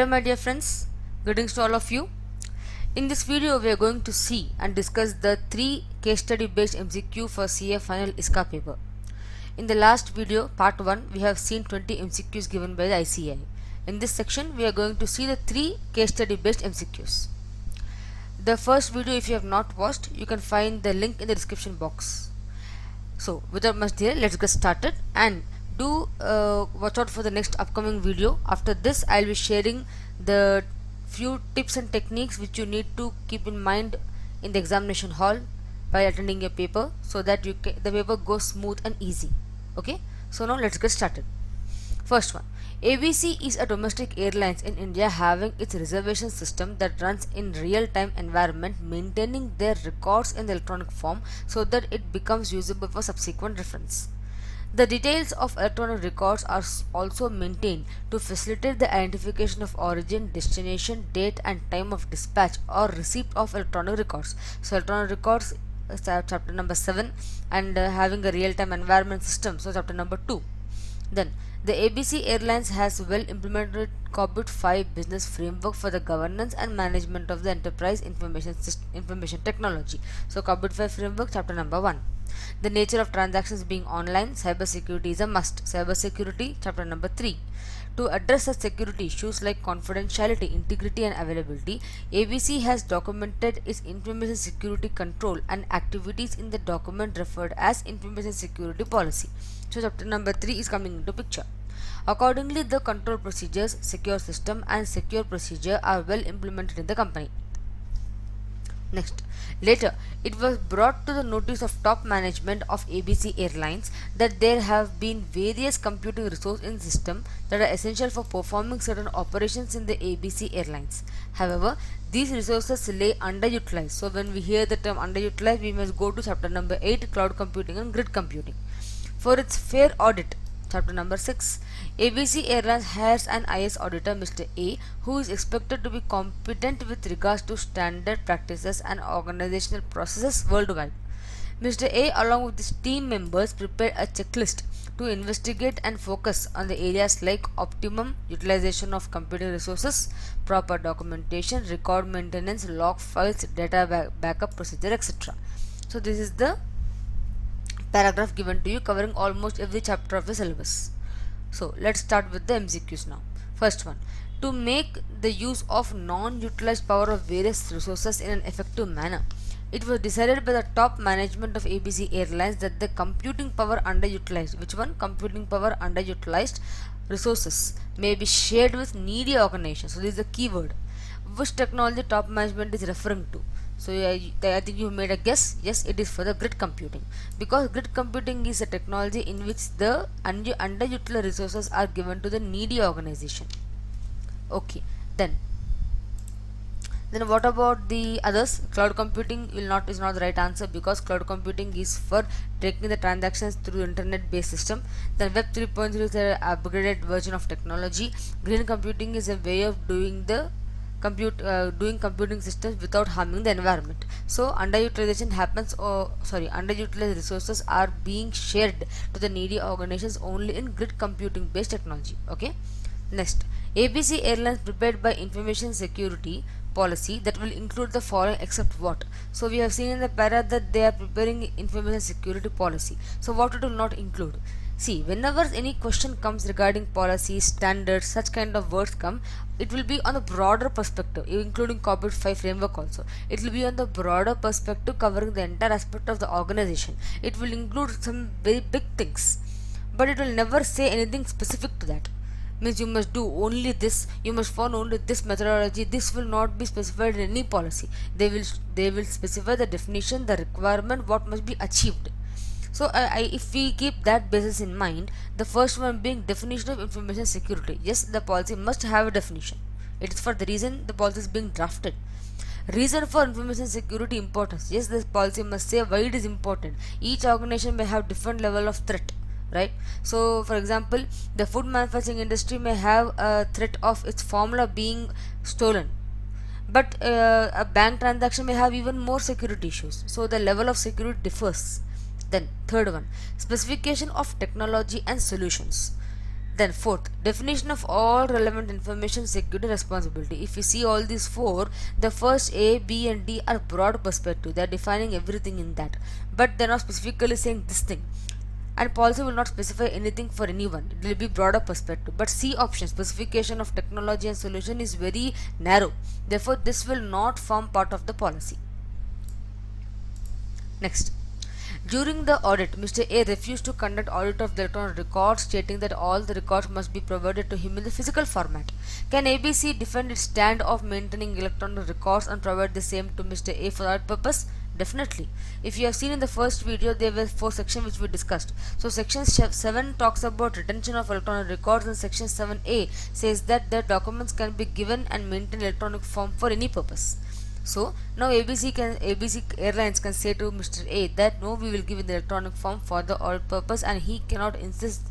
Hello my dear friends, greetings to all of you. In this video we are going to see and discuss the 3 case study based MCQ for CA final ISCA paper. In the last video, part 1, we have seen 20 MCQs given by the ICAI. In this section we are going to see the 3 case study based MCQs. The first video, if you have not watched, you can find the link in the description box. So without much delay, let's get started and do watch out for the next upcoming video. After this I'll be sharing the few tips and techniques which you need to keep in mind in the examination hall by attending your paper, so that the paper goes smooth and easy. Okay, so now let's get started. First one, ABC is a domestic airlines in India having its reservation system that runs in real-time environment, maintaining their records in the electronic form so that it becomes usable for subsequent reference. The details of electronic records are also maintained to facilitate the identification of origin, destination, date and time of dispatch or receipt of electronic records. So electronic records is chapter number 7, and having a real-time environment system, so chapter number 2. Then the ABC Airlines has well implemented COBIT 5 business framework for the governance and management of the enterprise information technology. So COBIT 5 framework, chapter number 1. The nature of transactions being online, cybersecurity is a must. Cybersecurity, chapter number 3. To address such security issues like confidentiality, integrity and availability, ABC has documented its information security control and activities in the document referred as Information Security Policy. So chapter number 3 is coming into picture. Accordingly, the control procedures, secure system and secure procedure are well implemented in the company. Next, later it was brought to the notice of top management of ABC Airlines that there have been various computing resources in system that are essential for performing certain operations in the ABC Airlines. However, these resources lay underutilized. So when we hear the term underutilized, we must go to chapter number 8, cloud computing and grid computing. For its fair audit, chapter number 6, ABC Airlines hires an IS auditor, Mr. A, who is expected to be competent with regards to standard practices and organizational processes worldwide. Mr. A, along with his team members, prepared a checklist to investigate and focus on the areas like optimum utilization of computing resources, proper documentation, record maintenance, log files, data backup procedure, etc. So this is the paragraph given to you covering almost every chapter of the syllabus. So let's start with the MCQs now. First one, to make the use of non-utilized power of various resources in an effective manner, it was decided by the top management of ABC Airlines that the computing power underutilized, which one? Computing power underutilized resources may be shared with needy organizations. So this is the keyword. Which technology top management is referring to? So I think you made a guess. Yes, it is for the grid computing, because grid computing is a technology in which the underutilized resources are given to the needy organization. Okay, then what about the others? Cloud computing is not the right answer, because cloud computing is for taking the transactions through the internet based system. Then Web 3.0 is an upgraded version of technology. Green computing is a way of doing the computing systems without harming the environment. So underutilization happens, underutilized resources are being shared to the needy organizations only in grid computing based technology. Okay, next, ABC Airlines prepared by information security policy that will include the following except what. So we have seen in the para that they are preparing information security policy. So what it will not include? See, whenever any question comes regarding policy, standards, such kind of words come, it will be on a broader perspective, including COBIT 5 framework also. It will be on the broader perspective covering the entire aspect of the organization. It will include some very big things, but it will never say anything specific to that. Means you must do only this, you must follow only this methodology. This will not be specified in any policy. They will specify the definition, the requirement, what must be achieved. So if we keep that basis in mind, the first one being definition of information security. Yes, the policy must have a definition. It is for the reason the policy is being drafted. Reason for information security importance. Yes, this policy must say why it is important. Each organization may have different level of threat, right? So for example, the food manufacturing industry may have a threat of its formula being stolen, but a bank transaction may have even more security issues. So the level of security differs. Then third one, specification of technology and solutions. Then fourth, definition of all relevant information, security, responsibility. If you see all these four, the first A, B and D are broad perspective. They are defining everything in that. But they are not specifically saying this thing. And policy will not specify anything for anyone. It will be broader perspective. But C option, specification of technology and solution, is very narrow. Therefore, this will not form part of the policy. Next. During the audit, Mr. A refused to conduct audit of the electronic records, stating that all the records must be provided to him in the physical format. Can ABC defend its stand of maintaining electronic records and provide the same to Mr. A for that purpose? Definitely. If you have seen in the first video, there were 4 sections which we discussed. So section 7 talks about retention of electronic records, and section 7A says that the documents can be given and maintained in electronic form for any purpose. So now ABC Airlines can say to Mr. A that no, we will give in the electronic form for the audit purpose, and he cannot insist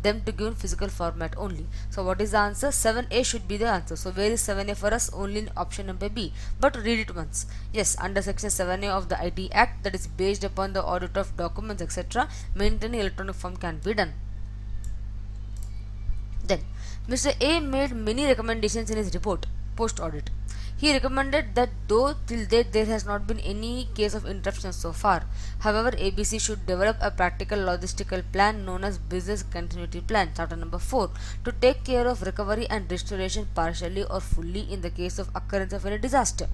them to give in physical format only. So what is the answer? 7A should be the answer. So where is 7A for us? Only in option number B. But read it once. Yes, under section 7A of the IT Act, that is based upon the audit of documents etc., maintaining electronic form can be done. Then Mr. A made many recommendations in his report post audit. He recommended that though till date there has not been any case of interruption so far, however, ABC should develop a practical logistical plan known as Business Continuity Plan, Chapter number 4, to take care of recovery and restoration partially or fully in the case of occurrence of any disaster.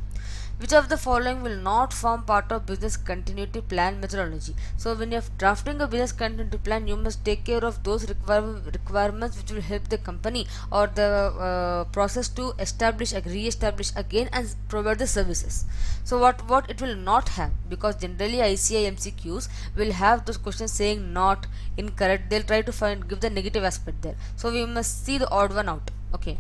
Which of the following will not form part of business continuity plan methodology? So when you are drafting a business continuity plan, you must take care of those requirements which will help the company or the process to establish, re-establish again and provide the services. So what it will not have, because generally ICI MCQs will have those questions saying not, incorrect. They'll try to give the negative aspect there. So we must see the odd one out. Okay.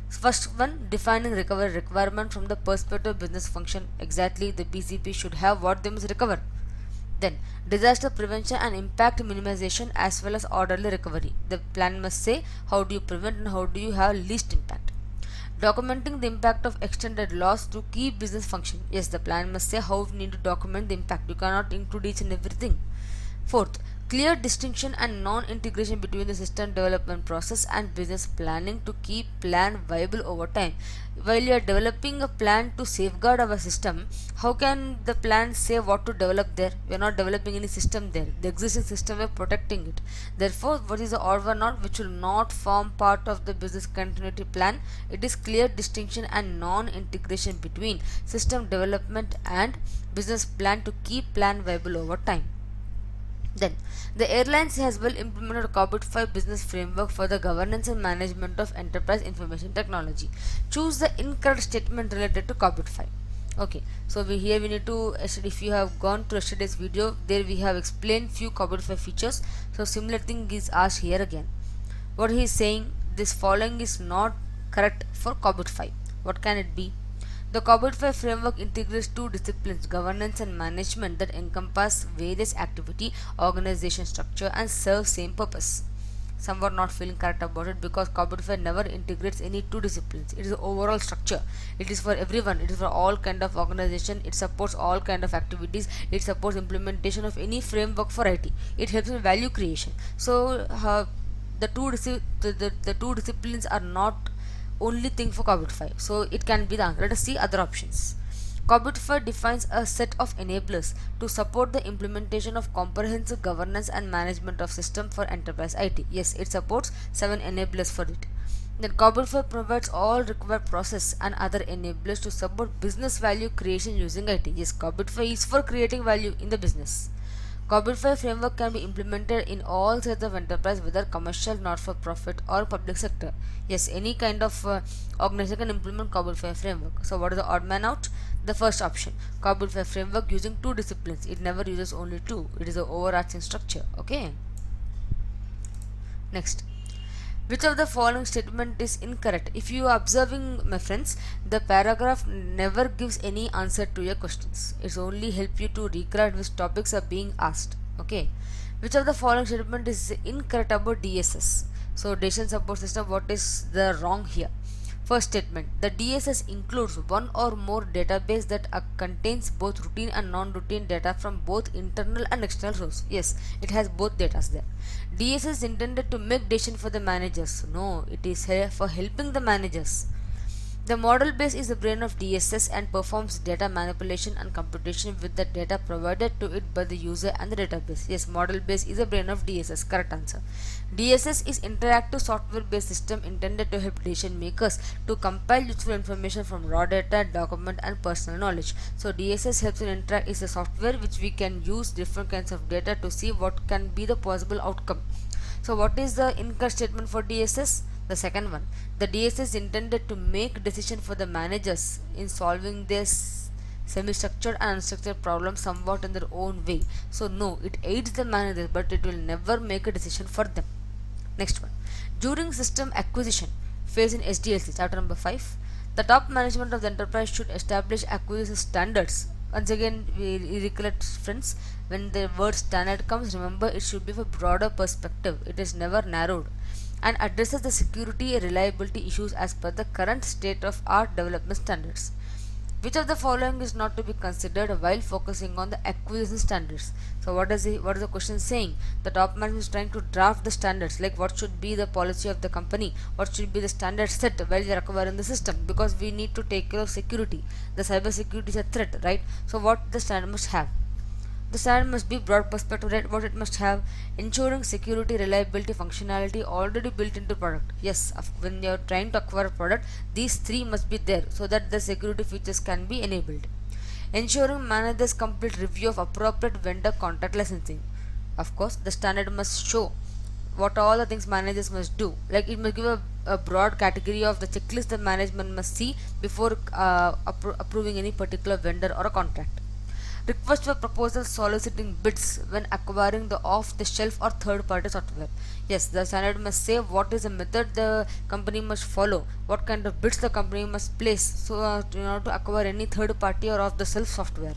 First one, defining recovery requirement from the perspective of business function. Exactly, the BCP should have what they must recover. Then, disaster prevention and impact minimization as well as orderly recovery. The plan must say how do you prevent and how do you have least impact. Documenting the impact of extended loss to key business function. Yes, the plan must say how you need to document the impact. You cannot include each and everything. Fourth, clear distinction and non-integration between the system development process and business planning to keep plan viable over time. While you are developing a plan to safeguard our system, how can the plan say what to develop there? We are not developing any system there. The existing system, we are protecting it. Therefore, what is the odd one out which will not form part of the business continuity plan? It is clear distinction and non-integration between system development and business plan to keep plan viable over time. Then, the airlines has well implemented a Corbett 5 business framework for the governance and management of enterprise information technology. Choose the incorrect statement related to Corbett 5. Okay, so here we need to, if you have gone to yesterday's video, there we have explained few Corbett 5 features. So similar thing is asked here again. What he is saying, this following is not correct for Corbett 5. What can it be? The Corbett 5 framework integrates two disciplines, governance and management, that encompass various activity, organization structure and serve same purpose. Some were not feeling correct about it because Corbett 5 never integrates any two disciplines. It is an overall structure. It is for everyone. It is for all kind of organization. It supports all kind of activities. It supports implementation of any framework for IT. It helps in value creation. So the two disciplines are not only thing for Corbett 5. So it can be the answer. Let us see other options. Corbett 5 defines a set of enablers to support the implementation of comprehensive governance and management of system for enterprise IT. Yes, it supports 7 enablers for it. Then Corbett 5 provides all required process and other enablers to support business value creation using IT. Yes, Corbett 5 is for creating value in the business. Corbett 5 framework can be implemented in all sets of enterprise, whether commercial, not-for-profit or public sector. Yes, any kind of organization can implement Corbett 5 framework. So what is the odd man out? The first option, Corbett 5 framework using two disciplines. It never uses only two. It is an overarching structure. Okay. Next. Which of the following statement is incorrect? If you are observing, my friends, the paragraph never gives any answer to your questions. It's only help you to recall which topics are being asked. Okay. Which of the following statement is incorrect about DSS? So decision support system, what is the wrong here? First statement, the DSS includes one or more database that contains both routine and non-routine data from both internal and external source. Yes, it has both data there. DSS is intended to make decision for the managers. No, it is here for helping the managers. The model base is the brain of DSS and performs data manipulation and computation with the data provided to it by the user and the database. Yes, model base is the brain of DSS. Correct answer. DSS is interactive software based system intended to help decision makers to compile useful information from raw data, document and personal knowledge. So DSS helps in interact is a software which we can use different kinds of data to see what can be the possible outcome. So what is the incorrect statement for DSS? The second one, the DSS is intended to make decision for the managers in solving this semi-structured and unstructured problems somewhat in their own way. So no, it aids the managers, but it will never make a decision for them. Next one, during system acquisition phase in SDLC, chapter number 5, the top management of the enterprise should establish acquisition standards. Once again, we recollect friends, when the word standard comes, remember it should be for broader perspective. It is never narrowed and addresses the security and reliability issues as per the current state of art development standards. Which of the following is not to be considered while focusing on the acquisition standards? So what is the question saying? The top management is trying to draft the standards, like what should be the policy of the company, what should be the standard set while they are acquiring the system, because we need to take care of security. The cyber security is a threat, right? So what the standard must have? The standard must be broad perspective, right? What it must have? Ensuring security, reliability, functionality already built into product. Yes, when you are trying to acquire a product, these three must be there so that the security features can be enabled. Ensuring managers complete review of appropriate vendor contract licensing. Of course, the standard must show what all the things managers must do. Like it must give a broad category of the checklist the management must see before approving any particular vendor or a contract. Request for proposals soliciting bids when acquiring the off-the-shelf or third-party software. Yes, the standard must say what is the method the company must follow, what kind of bids the company must place so in order to acquire any third-party or off-the-shelf software.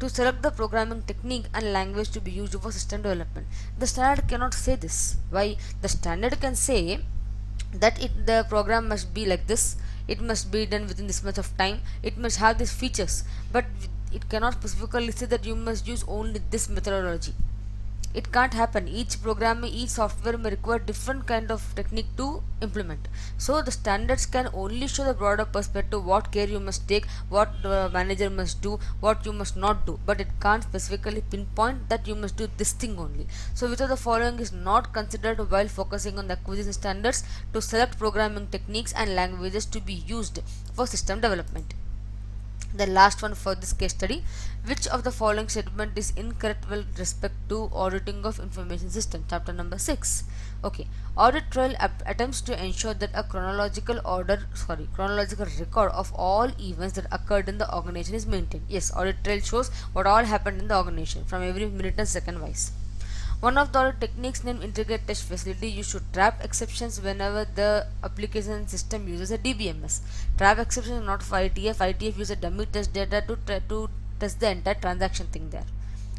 To select the programming technique and language to be used for system development. The standard cannot say this. Why? The standard can say that the program must be like this, it must be done within this much of time, it must have these features, but it cannot specifically say that you must use only this methodology. It can't happen. Each program, each software may require different kind of technique to implement. So the standards can only show the broader perspective, what care you must take, what the manager must do, what you must not do, but it can't specifically pinpoint that you must do this thing only. So which of the following is not considered while focusing on the acquisition standards to select programming techniques and languages to be used for system development? The last one for this case study, which of the following statement is incorrect with respect to auditing of information system, chapter number 6. Okay, audit trail attempts to ensure that a chronological record of all events that occurred in the organization is maintained. Yes, audit trail shows what all happened in the organization from every minute and second wise. One of the audit techniques named Integrated Test Facility, you should trap exceptions whenever the application system uses a DBMS. Trap exceptions are not for ITF. ITF uses a dummy test data to test the entire transaction thing there.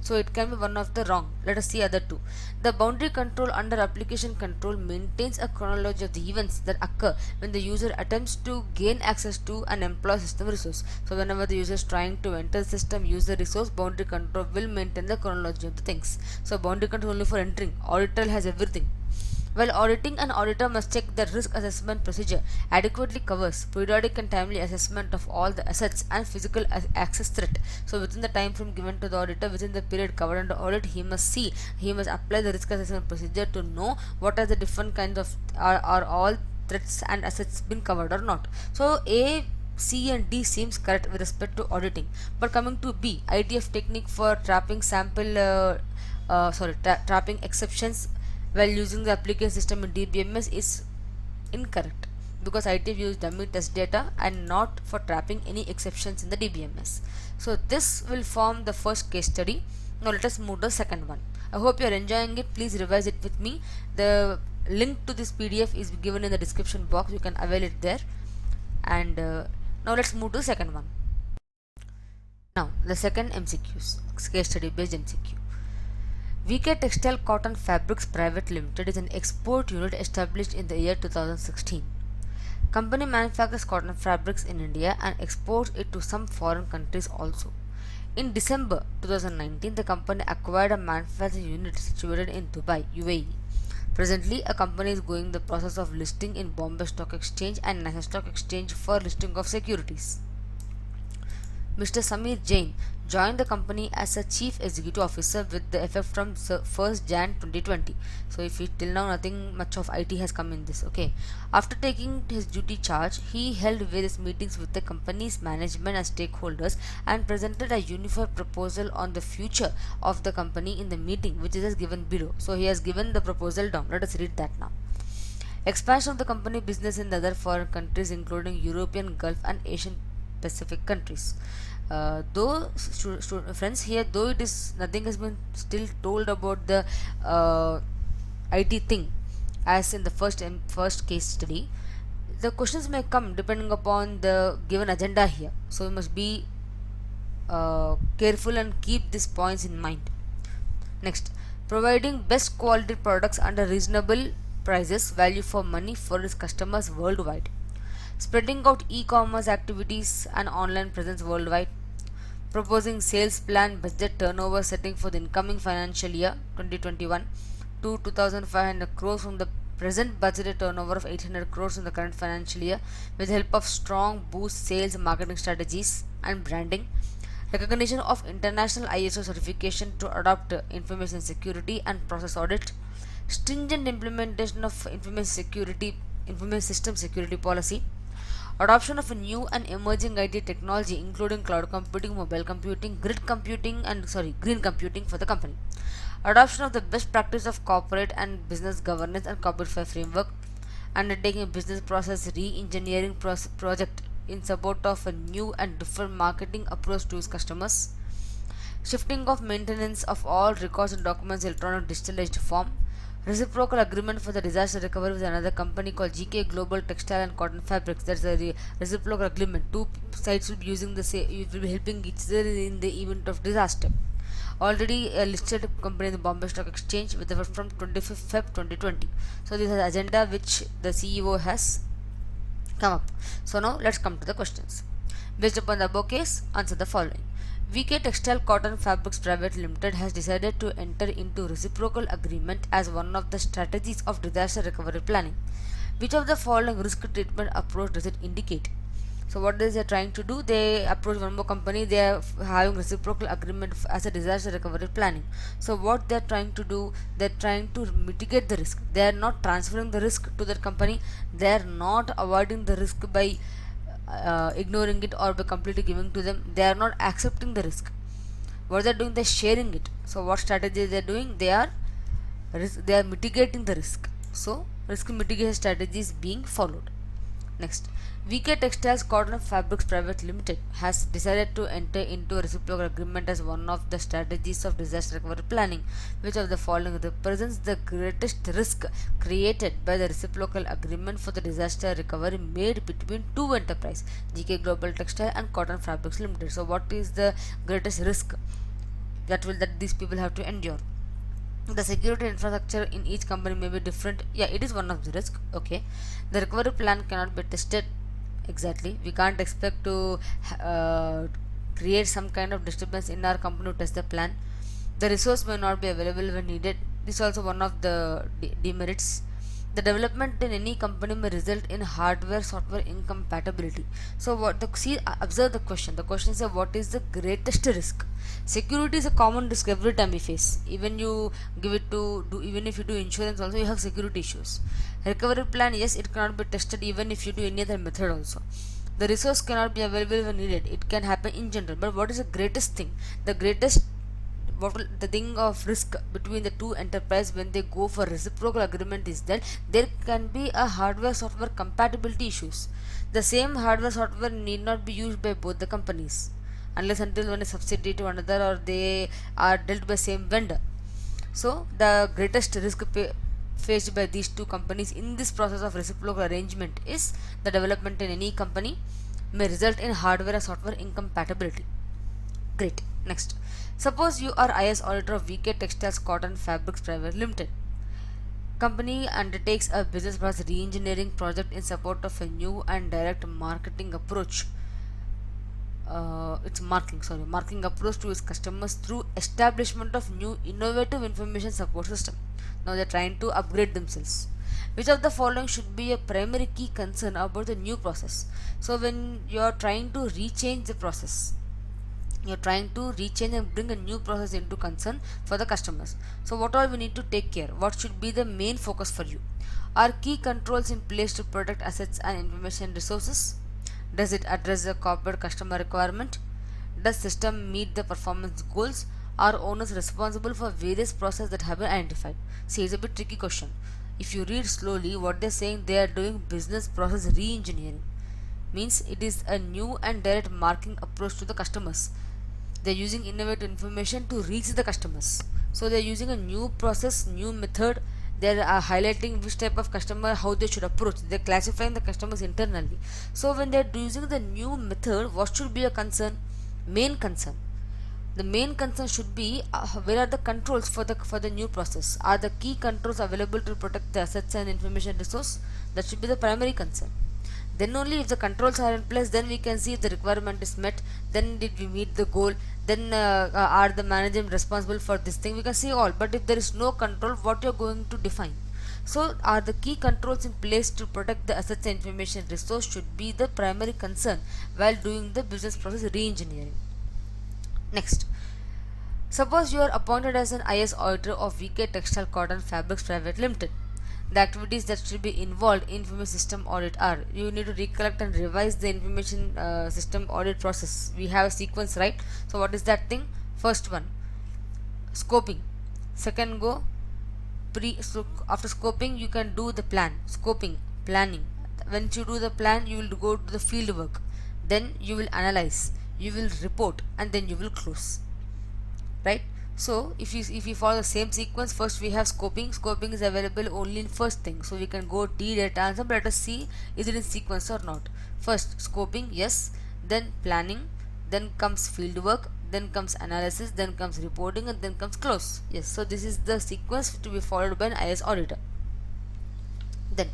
So it can be one of the wrong. Let us see other two. The boundary control under application control maintains a chronology of the events that occur when the user attempts to gain access to an employee system resource. So whenever the user is trying to enter the system, use the resource, boundary control will maintain the chronology of the things. So boundary control only for entering. Auditor has everything. While auditing, an auditor must check the risk assessment procedure adequately covers periodic and timely assessment of all the assets and physical access threat. So within the time frame given to the auditor, within the period covered under audit, he must apply the risk assessment procedure to know what are the different kinds of are all threats and assets been covered or not. So A, C and D seems correct with respect to auditing. But coming to B, ITF technique for trapping trapping exceptions while using the application system in DBMS is incorrect because ITF used dummy test data and not for trapping any exceptions in the DBMS. So this will form the first case study. Now let us move to the second one. I hope you are enjoying it. Please revise it with me. The link to this PDF is given in the description box. You can avail it there. And now let's move to the second one. Now the second MCQs, case study based MCQ. VK Textile Cotton Fabrics Private Limited is an export unit established in the year 2016. Company manufactures cotton fabrics in India and exports it to some foreign countries also. In December 2019, the company acquired a manufacturing unit situated in Dubai, UAE. Presently, a company is going the process of listing in Bombay Stock Exchange and National Stock Exchange for listing of securities. Mr. Samir Jain joined the company as a chief executive officer with the effect from 1st Jan 2020. So if he, till now nothing much of IT has come in this. Okay. After taking his duty charge, he held various meetings with the company's management and stakeholders and presented a unified proposal on the future of the company in the meeting, which is as given below. So he has given the proposal down. Let us read that now. Expansion of the company business in the other foreign countries including European, Gulf and Asian Pacific countries. Friends, here though it is nothing has been still told about the IT thing as in the first case study. The questions may come depending upon the given agenda here. So we must be careful and keep these points in mind. Next, providing best quality products under reasonable prices, value for money for its customers worldwide. Spreading out e-commerce activities and online presence worldwide. Proposing sales plan budget turnover setting for the incoming financial year 2021 to 2500 crores from the present budgeted turnover of 800 crores in the current financial year with the help of strong boost sales and marketing strategies and branding. Recognition of international ISO certification to adopt information security and process audit. Stringent implementation of information system security policy. Adoption of a new and emerging IT technology including cloud computing, mobile computing, green computing for the company. Adoption of the best practice of corporate and business governance and corporate fair framework. Undertaking a business process re-engineering project in support of a new and different marketing approach to its customers. Shifting of maintenance of all records and documents electronic digitalized form. Reciprocal agreement for the disaster recovery with another company called GK Global Textile and Cotton Fabrics. That's a reciprocal agreement. Two sides will be using the same, will be helping each other in the event of disaster. Already a listed company in the Bombay Stock Exchange with effect from 25th Feb 2020. So this is the agenda which the CEO has come up. So now let's come to the questions. Based upon the above case, answer the following. VK Textile Cotton Fabrics Private Limited has decided to enter into reciprocal agreement as one of the strategies of disaster recovery planning. Which of the following risk treatment approach does it indicate? So what they are trying to do, they approach one more company, they are having reciprocal agreement as a disaster recovery planning. So what they are trying to do, they are trying to mitigate the risk. They are not transferring the risk to that company, they are not avoiding the risk by ignoring it or by completely giving to them. They are not accepting the risk. What they are doing, they are sharing it. So what strategy they are doing, they are mitigating the risk. So risk mitigation strategy is being followed. Next, VK Textiles Cotton Fabrics Private Limited has decided to enter into a reciprocal agreement as one of the strategies of disaster recovery planning. Which of the following represents the greatest risk created by the reciprocal agreement for the disaster recovery made between two enterprises, GK Global Textile and Cotton Fabrics Limited? So what is the greatest risk that these people have to endure? The security infrastructure in each company may be different. Yeah, it is one of the risk. Okay, the recovery plan cannot be tested. Exactly, we can't expect to create some kind of disturbance in our company to test the plan. The resource may not be available when needed. This is also one of the demerits. The development in any company may result in hardware software incompatibility. So observe the question. The question is what is the greatest risk? Security is a common risk every time we face. Even you give it to do, even if you do insurance also, you have security issues. Recovery plan, yes, it cannot be tested even if you do any other method also. The resource cannot be available when needed. It can happen in general. But what is the greatest thing? The thing of risk between the two enterprises when they go for reciprocal agreement is that there can be a hardware software compatibility issues. The same hardware software need not be used by both the companies unless until one is subsidiary to another or they are dealt by same vendor. So the greatest risk faced by these two companies in this process of reciprocal arrangement is the development in any company may result in hardware or software incompatibility. Great. Next, suppose you are IS auditor of VK Textiles Cotton Fabrics Private Limited. Company undertakes a business process re-engineering project in support of a new and direct marketing approach. It's marketing approach to its customers through establishment of new innovative information support system. Now they're trying to upgrade themselves. Which of the following should be a primary key concern about the new process? So when you're trying to rechange the process, you're trying to rechange and bring a new process into concern for the customers. So what all we need to take care? What should be the main focus for you? Are key controls in place to protect assets and information resources? Does it address the corporate customer requirement? Does system meet the performance goals? Are owners responsible for various processes that have been identified? See, it's a bit tricky question. If you read slowly, what they're saying, they are doing business process re-engineering. Means it is a new and direct marketing approach to the customers. They're using innovative information to reach the customers. So they're using a new process, new method. They're highlighting which type of customer, how they should approach. They're classifying the customers internally. So when they're using the new method, what should be a concern? Main concern. The main concern should be where are the controls for the new process? Are the key controls available to protect the assets and information resource? That should be the primary concern. Then only if the controls are in place, then we can see if the requirement is met, then did we meet the goal, then are the management responsible for this thing, we can see all. But if there is no control, what you're going to define? So are the key controls in place to protect the assets and information resource should be the primary concern while doing the business process re-engineering. Next, suppose you are appointed as an IS auditor of VK Textile Cotton Fabrics Private Limited. The activities that should be involved in information system audit are: you need to recollect and revise the information system audit process. We have a sequence, right? So what is that thing? First one, scoping. Second go so after scoping you can do the plan. Scoping, planning. Once you do the plan, you will go to the field work. Then you will analyze, you will report, and then you will close, right? So if you follow the same sequence, first we have scoping. Scoping is available only in first thing, so we can go T data answer, but let us see is it in sequence or not. First scoping, yes, then planning, then comes field work, then comes analysis, then comes reporting, and then comes close. Yes, so this is the sequence to be followed by an IS auditor. Then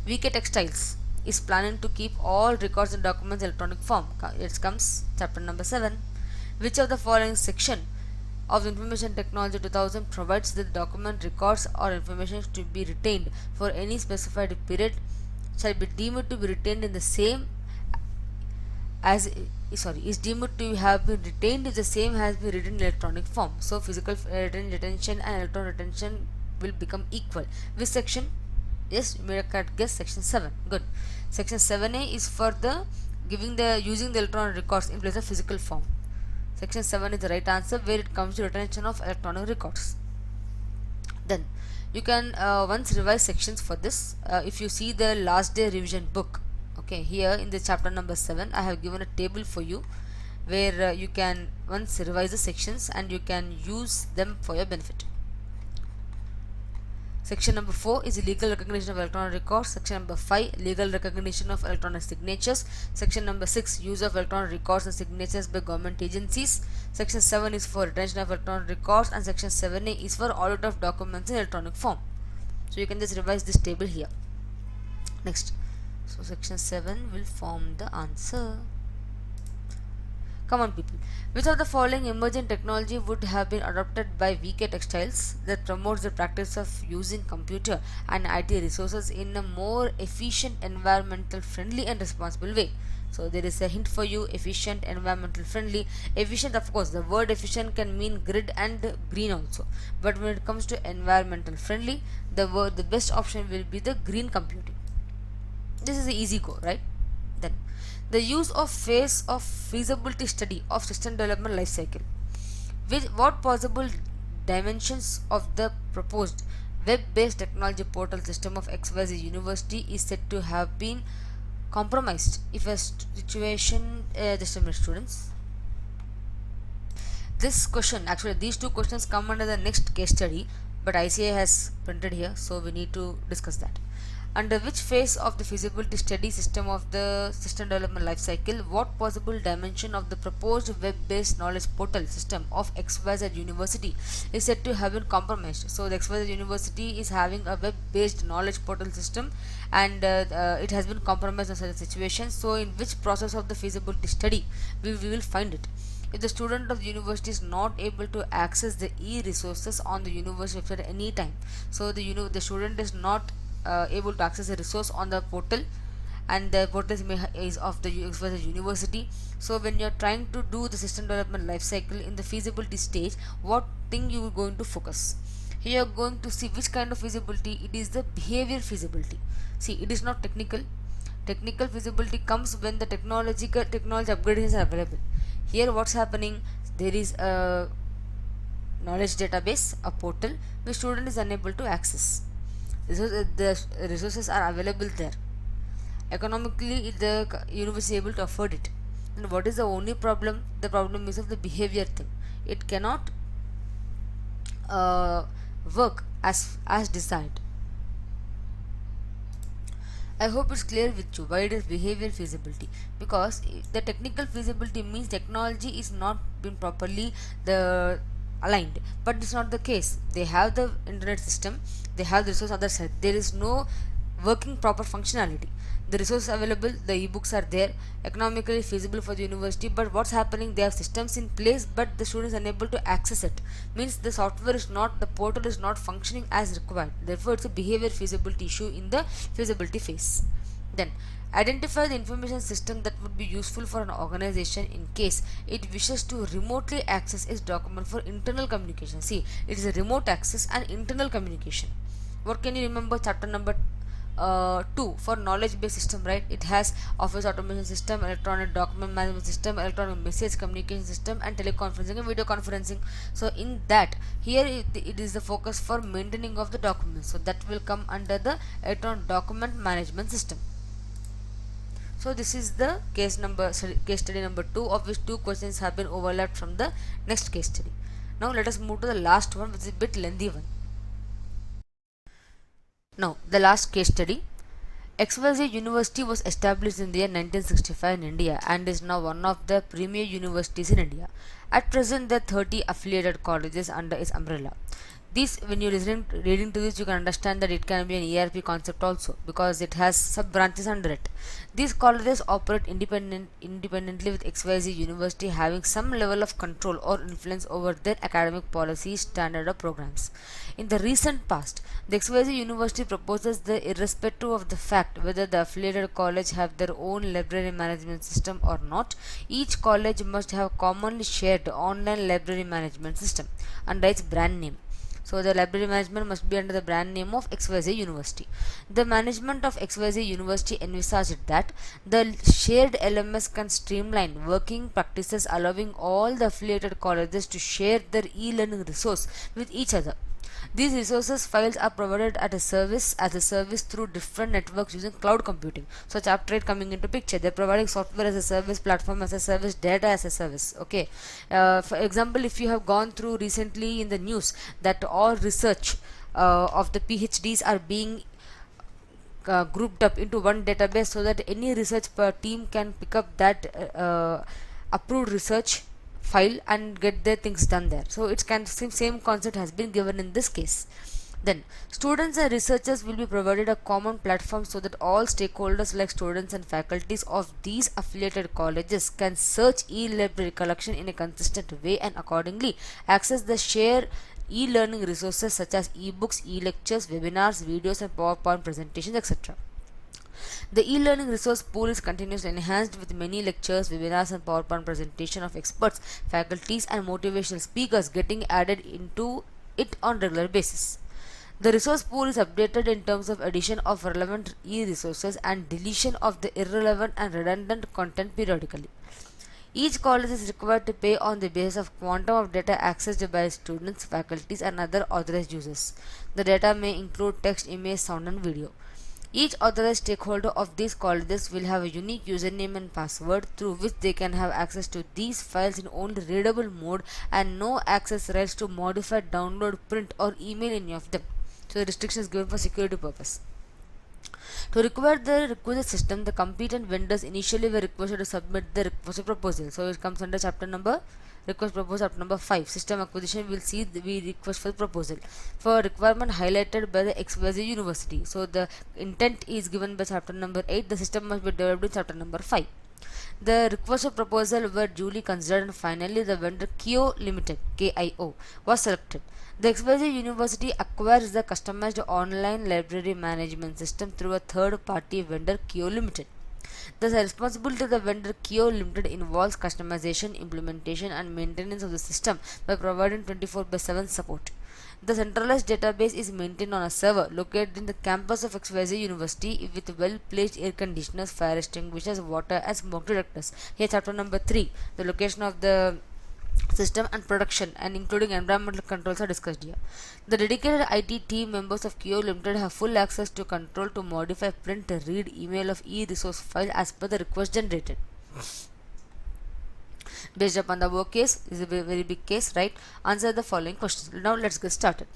VK Textiles is planning to keep all records and documents in electronic form. It comes chapter number 7. Which of the following section of the Information Technology 2000 provides that document, records or information to be retained for any specified period shall be deemed to be retained in the same as is deemed to have been retained if the same has been written in electronic form. So physical retention and electronic retention will become equal. Which section? Yes, you made a correct guess, section 7. Good. Section 7a is for the using the electronic records in place of physical form. Section 7 is the right answer where it comes to retention of electronic records. Then you can once revise sections for this. If you see the last day revision book, okay, here in the chapter number 7 I have given a table for you where you can once revise the sections and you can use them for your benefit. Section number 4 is legal recognition of electronic records. Section number 5, legal recognition of electronic signatures. Section number 6, use of electronic records and signatures by government agencies. Section 7 is for retention of electronic records, and section 7a is for audit of documents in electronic form. So you can just revise this table here. Next, so section 7 will form the answer. Come on people, which of the following emerging technology would have been adopted by VK Textiles that promotes the practice of using computer and IT resources in a more efficient, environmental friendly and responsible way? So there is a hint for you: efficient, environmental friendly. Efficient, of course, the word efficient can mean grid and green also, but when it comes to environmental friendly, the best option will be the green computing. This is the easy go, right? Then the use of phase of feasibility study of system development life cycle. With what possible dimensions of the proposed web-based technology portal system of XYZ University is said to have been compromised if a situation just a minute students. This question, actually these two questions come under the next case study, but ICA has printed here, so we need to discuss that. Under which phase of the feasibility study system of the system development life cycle, what possible dimension of the proposed web-based knowledge portal system of XYZ University is said to have been compromised. So the XYZ University is having a web-based knowledge portal system, and it has been compromised in such a situation. So in which process of the feasibility study we will find it? If the student of the university is not able to access the e-resources on the university website at any time, so the student is not able to access a resource on the portal, and the portal is of the university. So when you're trying to do the system development life cycle in the feasibility stage, what thing you are going to focus? Here you are going to see which kind of feasibility. It is the behavior feasibility. See, it is not technical. Technical feasibility comes when the technology upgrades are available. Here what's happening, there is a knowledge database, a portal which student is unable to access. The resources are available there. Economically the university is able to afford it. And what is the only problem? The problem is of the behavior thing. It cannot work as desired. I hope it's clear with you why it is behavior feasibility, because the technical feasibility means technology is not been properly aligned, but it's not the case. They have the internet system, they have the resource other side, there is no working proper functionality. The resources available, the ebooks are there, economically feasible for the university, but what's happening, they have systems in place but the student is unable to access it. Means the software is not, the portal is not functioning as required. Therefore it's a behavior feasibility issue in the feasibility phase. Then identify the information system that would be useful for an organization in case it wishes to remotely access its document for internal communication. See, it is a remote access and internal communication. What can you remember? Chapter number 2 for knowledge based system, right? It has office automation system, electronic document management system, electronic message communication system, and teleconferencing and video conferencing. So in that, here it is the focus for maintaining of the documents, so that will come under the electronic document management system. So this is the case study number 2, of which 2 questions have been overlapped from the next case study. Now let us move to the last one, which is a bit lengthy one. Now, the last case study. XYZ University was established in the year 1965 in India and is now one of the premier universities in India. At present, there are 30 affiliated colleges under its umbrella. This, when you reading to this, you can understand that it can be an ERP concept also, because it has sub branches under it. These colleges operate independently, with XYZ University having some level of control or influence over their academic policies, standard, or programs. In the recent past, the XYZ University proposes that irrespective of the fact whether the affiliated college have their own library management system or not, each college must have commonly shared online library management system under its brand name. So the library management must be under the brand name of XYZ University. The management of XYZ University envisaged that the shared LMS can streamline working practices, allowing all the affiliated colleges to share their e-learning resource with each other. These resources files are provided as a service through different networks using cloud computing. So Chaptrade coming into picture. They're providing software as a service, platform as a service, data as a service. Okay. For example, if you have gone through recently in the news that all research of the PhDs are being grouped up into one database, so that any research per team can pick up that approved research file and get their things done there. So it's kind of same concept has been given in this case. Then students and researchers will be provided a common platform so that all stakeholders like students and faculties of these affiliated colleges can search e-library collection in a consistent way and accordingly access the shared e-learning resources such as e-books, e-lectures, webinars, videos, and PowerPoint presentations, etc. The e-learning resource pool is continuously enhanced with many lectures, webinars, and PowerPoint presentation of experts, faculties, and motivational speakers getting added into it on regular basis. The resource pool is updated in terms of addition of relevant e-resources and deletion of the irrelevant and redundant content periodically. Each college is required to pay on the basis of quantum of data accessed by students, faculties, and other authorized users. The data may include text, image, sound, and video. Each authorized stakeholder of these colleges will have a unique username and password through which they can have access to these files in only readable mode and no access rights to modify, download, print, or email any of them. So the restriction is given for security purpose. To require the requisite system, the competent vendors initially were requested to submit the request proposal. So it comes under chapter number request proposal, chapter number 5. System acquisition, will see we request for proposal for requirement highlighted by the XYZ University. So the intent is given by chapter number 8. The system must be developed in chapter number 5. The request proposal were duly considered and finally the vendor KIO Limited KIO was selected. The XYZ University acquires the customized online library management system through a third party vendor KIO Limited. The responsibility of the vendor KIO Limited involves customization, implementation and maintenance of the system by providing 24/7 support. The centralized database is maintained on a server located in the campus of XYZ University with well-placed air conditioners, fire extinguishers, water and smoke detectors. Here chapter number 3, the location of the system and production and including environmental controls are discussed here. The dedicated IT team members of KIO Limited have full access to control to modify, print, read, email of e-resource file as per the request generated. Based upon the above case, is a very big case, right? Answer the following questions. Now let's get started.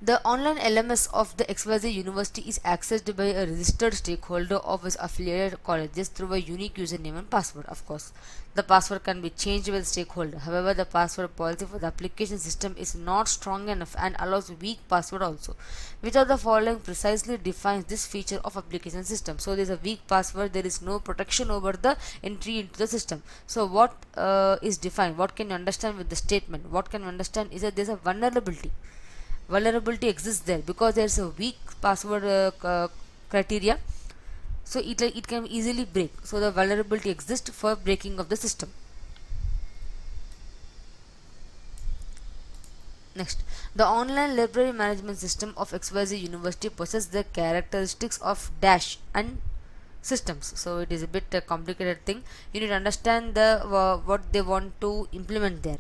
The online LMS of the XYZ University is accessed by a registered stakeholder of its affiliated colleges through a unique username and password. Of course, the password can be changed by the stakeholder. However, the password policy for the application system is not strong enough and allows weak password also. Which of the following precisely defines this feature of application system? So there is a weak password. There is no protection over the entry into the system. So what is defined? What can you understand with the statement? What can you understand is that there is a vulnerability exists there because there is a weak password criteria, so it can easily break. So the vulnerability exists for breaking of the system. Next, the online library management system of XYZ University possesses the characteristics of dash and systems. So it is a bit complicated thing. You need to understand the what they want to implement there.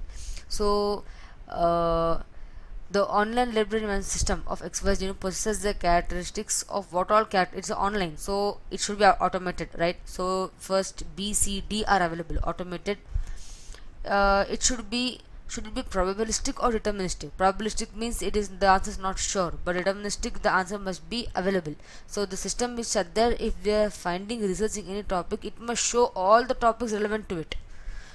So the online library management system of XYZ possesses the characteristics of what all it's online, so it should be automated, right? So first B, C, D are available, automated. It should be probabilistic or deterministic. Probabilistic means it is the answer is not sure, but deterministic, the answer must be available. So the system is such that if we are finding researching any topic, it must show all the topics relevant to it.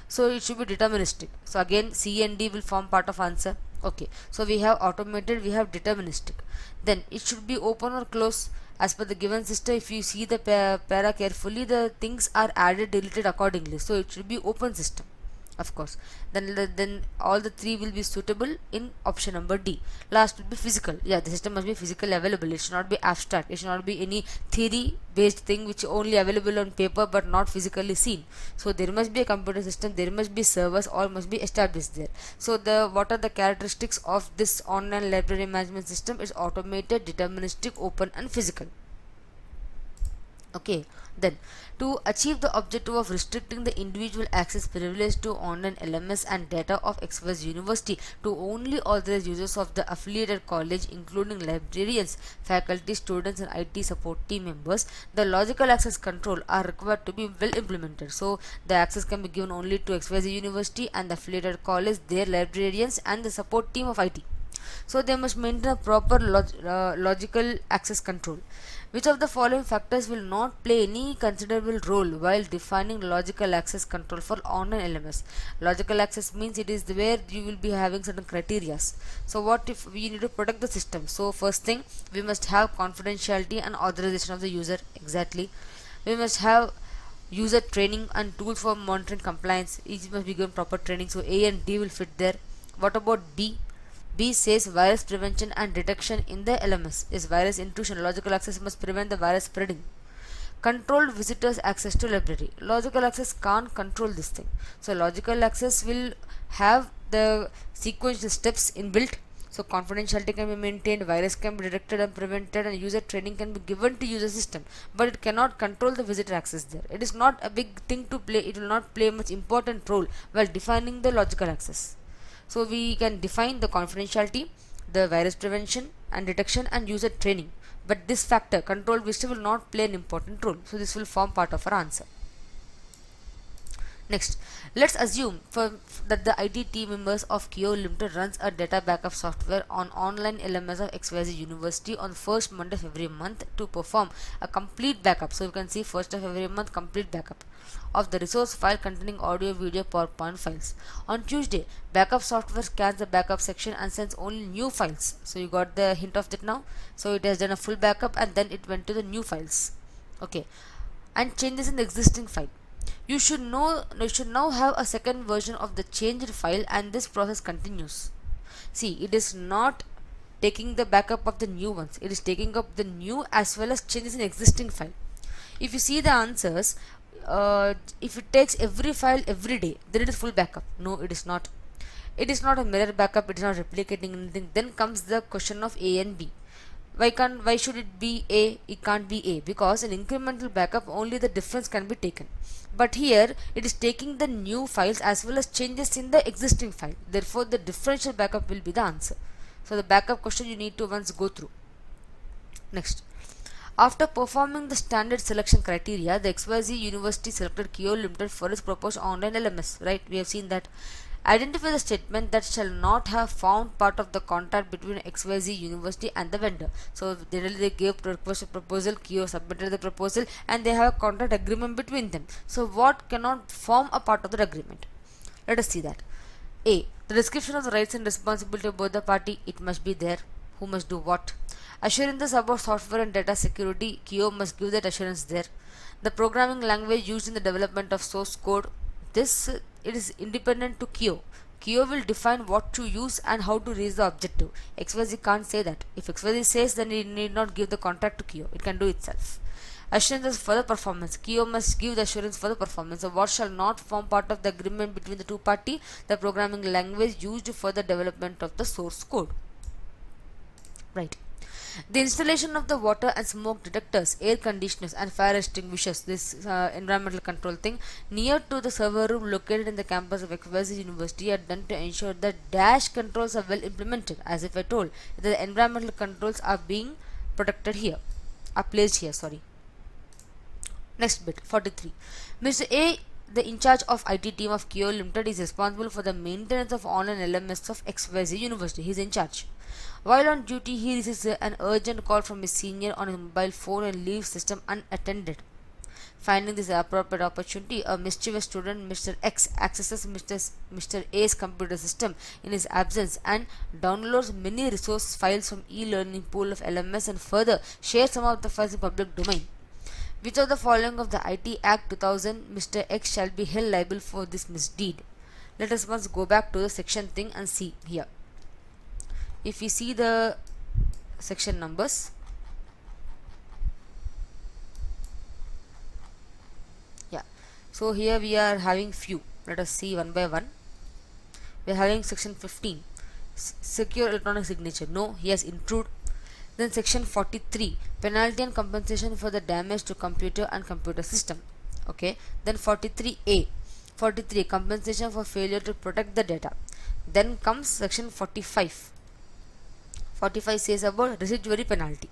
So it should be deterministic. So again C and D will form part of answer. Okay, so we have automated, we have deterministic. Then it should be open or close as per the given system. If you see the para carefully, the things are added, deleted accordingly. So it should be open system, of course. Then all the three will be suitable in option number D. Last will be physical. Yeah, the system must be physically available. It should not be abstract. It should not be any theory based thing which only available on paper but not physically seen. So there must be a computer system, there must be servers, all must be established there. So what are the characteristics of this online library management system? Is automated, deterministic, open and physical. Okay, then to achieve the objective of restricting the individual access privilege to online LMS and data of XYZ University to only authorized users of the affiliated college, including librarians, faculty, students and IT support team members, the logical access control are required to be well implemented. So the access can be given only to XYZ University and the affiliated college, their librarians and the support team of IT. So they must maintain a proper logical access control. Which of the following factors will not play any considerable role while defining logical access control for online LMS? Logical access means it is where you will be having certain criteria. So what if we need to protect the system? So first thing, we must have confidentiality and authorization of the user. Exactly. We must have user training and tools for monitoring compliance. Each must be given proper training. So A and D will fit there. What about B? B says virus prevention and detection in the LMS is virus intrusion. Logical access must prevent the virus spreading. Controlled visitors access to library. Logical access can't control this thing. So logical access will have the sequential steps inbuilt. So confidentiality can be maintained, virus can be detected and prevented, and user training can be given to user system, but it cannot control the visitor access there. It is not a big thing to play. It will not play much important role while defining the logical access. So we can define the confidentiality, the virus prevention and detection and user training, but this factor controlled visitor will not play an important role. So this will form part of our answer. Next, let's assume that the IT team members of Kio Limited runs a data backup software on online LMS of XYZ University on first Monday of every month to perform a complete backup. So you can see first of every month complete backup of the resource file containing audio, video, PowerPoint files. On Tuesday, backup software scans the backup section and sends only new files. So you got the hint of that now. So it has done a full backup and then it went to the new files. Okay, and changes in the existing file. You should now have a second version of the changed file, and this process continues. See, it is not taking the backup of the new ones, it is taking up the new as well as changes in existing file. If you see the answers, if it takes every file every day, then it is full backup. No, it is not. It is not a mirror backup, it is not replicating anything. Then comes the question of A and B. Why should it be A? It can't be A, because in incremental backup only the difference can be taken. But here it is taking the new files as well as changes in the existing file. Therefore, the differential backup will be the answer. So the backup question you need to once go through. Next. After performing the standard selection criteria, the XYZ University selected Kio Limited for its proposed online LMS. Right? We have seen that. Identify the statement that shall not have formed part of the contract between XYZ University and the vendor. So generally they gave request a proposal, Kio submitted the proposal, and they have a contract agreement between them. So what cannot form a part of the agreement? Let us see that. A. The description of the rights and responsibility of both the party, it must be there. Who must do what? Assurances about software and data security, Kio must give that assurance there. The programming language used in the development of source code, it is independent to Kio. Kio will define what to use and how to reach the objective. XYZ can't say that. If XYZ says, then it need not give the contract to Kio. It can do itself. Assurances for the performance. Kio must give the assurance for the performance. So what shall not form part of the agreement between the two parties? The programming language used for the development of the source code. Right. The installation of the water and smoke detectors, air conditioners and fire extinguishers, this environmental control thing, near to the server room located in the campus of XYZ University are done to ensure that dash controls are well implemented. As if I told, the environmental controls are being protected here, are placed here, sorry. Next bit, 43. Mr. A, the in charge of IT team of Kio Limited, is responsible for the maintenance of online LMS of XYZ University. He is in charge. While on duty, he receives an urgent call from his senior on his mobile phone and leaves system unattended. Finding this appropriate opportunity, a mischievous student, Mr. X, accesses Mr. A's computer system in his absence and downloads many resource files from e-learning pool of LMS and further shares some of the files in public domain. Which of the following of the IT Act 2000 Mr. X shall be held liable for this misdeed? Let us once go back to the section thing and see here. If we see the section numbers, yeah, so here we are having few. Let us see one by one. We are having section 15, secure electronic signature. No, he has intrude. Then section 43, penalty and compensation for the damage to computer and computer system. Okay. Then 43A, 43, compensation for failure to protect the data. Then comes section 45. 45 says about residuary penalty.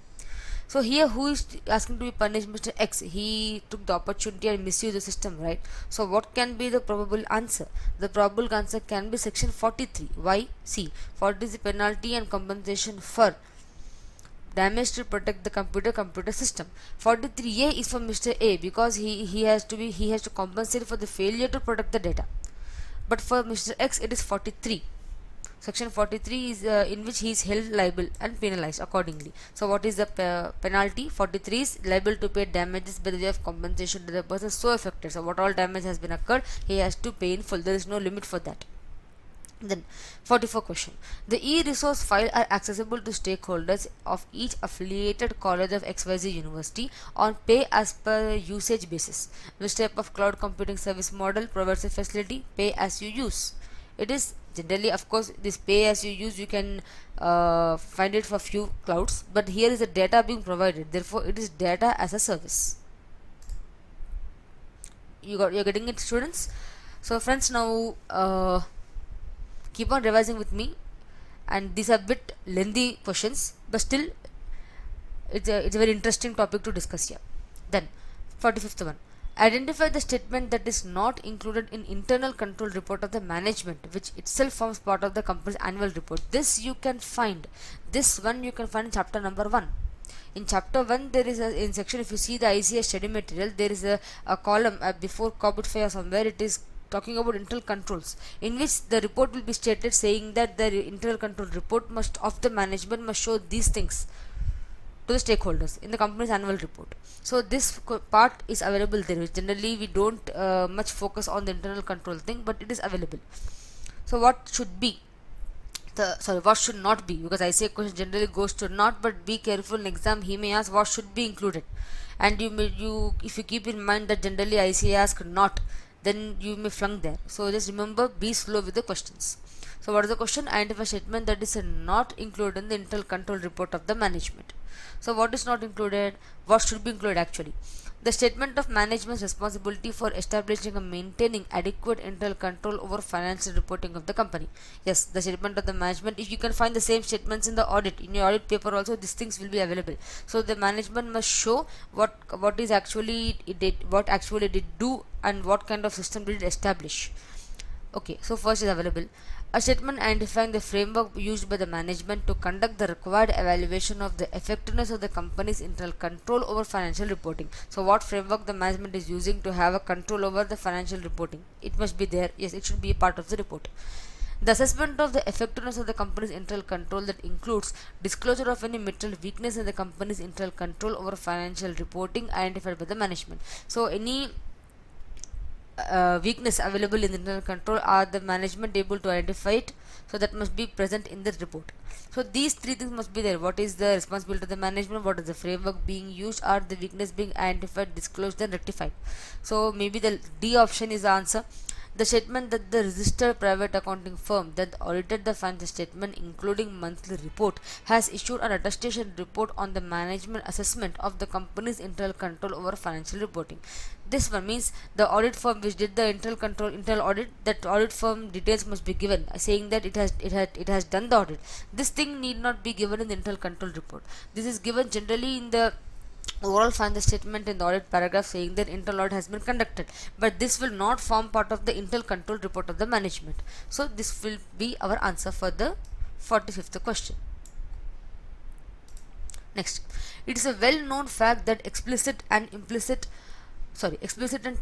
So here who is asking to be punished? Mr. X. He took the opportunity and misused the system, right? So what can be the probable answer? The probable answer can be section 43. Why? See, 40 is the penalty and compensation for damage to protect the computer system. 43A is for Mr. A because he has to compensate for the failure to protect the data. But for Mr. X it is 43. Section 43 is in which he is held liable and penalized accordingly. So what is the penalty? 43 is liable to pay damages by the way of compensation to the person so affected. So what all damage has been occurred, he has to pay in full. There is no limit for that. Then 44 question. The e-resource file are accessible to stakeholders of each affiliated college of XYZ University on pay as per usage basis. Which type of cloud computing service model provides a facility? Pay as you use. It is generally, of course, this pay as you use, you can find it for few clouds, but here is the data being provided, therefore it is data as a service. You're getting it, students? So friends, now keep on revising with me, and these are bit lengthy questions, but still it's a very interesting topic to discuss here. Then 45th one, Identify the statement that is not included in internal control report of the management, which itself forms part of the company's annual report. This you can find. This one you can find in chapter number 1. In chapter 1, there is a, in section, if you see the ICS study material, there is a column before Corbett 5 or somewhere, it is talking about internal controls, in which the report will be stated saying that the internal control report must of the management must show these things to the stakeholders in the company's annual report. So this part is available there. Generally we don't much focus on the internal control thing, but it is available. So what should be what should not be, because I say question generally goes to not, but be careful in exam he may ask what should be included, and you if you keep in mind that generally ICA ask not, then you may flunk there. So just remember, be slow with the questions. So what is the question? Identify statement that is not included in the internal control report of the management. So what is not included? What should be included actually? The statement of management's responsibility for establishing and maintaining adequate internal control over financial reporting of the company. Yes, the statement of the management. If you can find the same statements in the audit, in your audit paper also, these things will be available. So the management must show what is actually it did, what actually did do, and what kind of system did it establish. Okay, so first is available. A statement identifying the framework used by the management to conduct the required evaluation of the effectiveness of the company's internal control over financial reporting. So what framework the management is using to have a control over the financial reporting? It must be there. Yes, it should be a part of the report. The assessment of the effectiveness of the company's internal control that includes disclosure of any material weakness in the company's internal control over financial reporting identified by the management. So any weakness available in the internal control, are the management able to identify it? So that must be present in the report. So these three things must be there. What is the responsibility of the management, what is the framework being used, are the weakness being identified, disclosed and rectified. So maybe the D option is the answer. The statement that the registered private accounting firm that audited the financial statement including monthly report has issued an attestation report on the management assessment of the company's internal control over financial reporting. This one means the audit firm which did the internal audit, that audit firm details must be given, saying that it has done the audit. This thing need not be given in the internal control report. This is given generally in the overall financial statement in the audit paragraph, saying that internal audit has been conducted, but this will not form part of the internal control report of the management. So this will be our answer for the 45th question. Next, it is a well-known fact that explicit and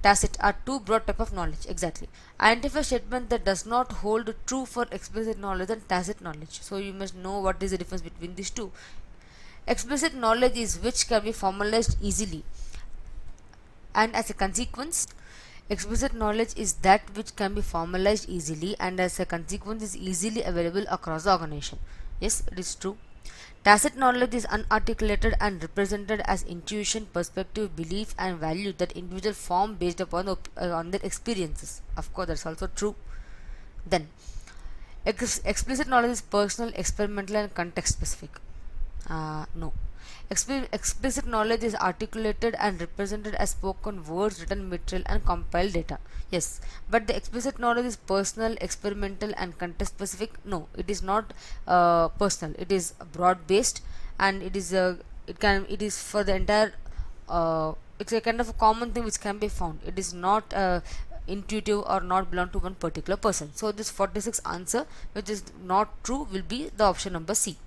tacit are two broad type of knowledge. Exactly. Identify statement that does not hold true for explicit knowledge and tacit knowledge. So you must know what is the difference between these two. Explicit knowledge is which can be formalized easily, and as a consequence, explicit knowledge is that which can be formalized easily and as a consequence is easily available across the organization. Yes, it is true. Tacit knowledge is unarticulated and represented as intuition, perspective, belief and value that individual form based upon on their experiences. Of course, that's also true. Then, explicit knowledge is personal, experimental and context specific. No. Explicit knowledge is articulated and represented as spoken words, written material and compiled data. Yes, but the explicit knowledge is personal, experimental and context specific. No, it is not personal. It is broad based, and it is for the entire. It's a kind of a common thing which can be found. It is not intuitive or not belong to one particular person. So this 46 answer, which is not true, will be the option number C.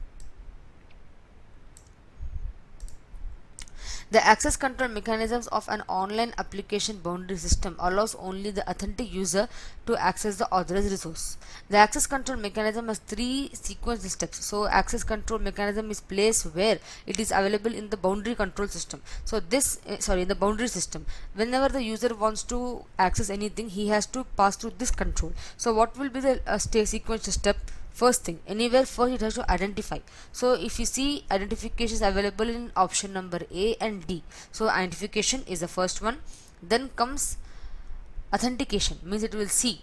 The access control mechanisms of an online application boundary system allows only the authentic user to access the authorized resource. The access control mechanism has three sequence steps. So access control mechanism is placed where it is available in the boundary control system. So this in the boundary system, whenever the user wants to access anything, he has to pass through this control. So what will be the sequence step? First thing, anywhere first it has to identify. So if you see, identification is available in option number A and D. So identification is the first one. Then comes authentication, means it will see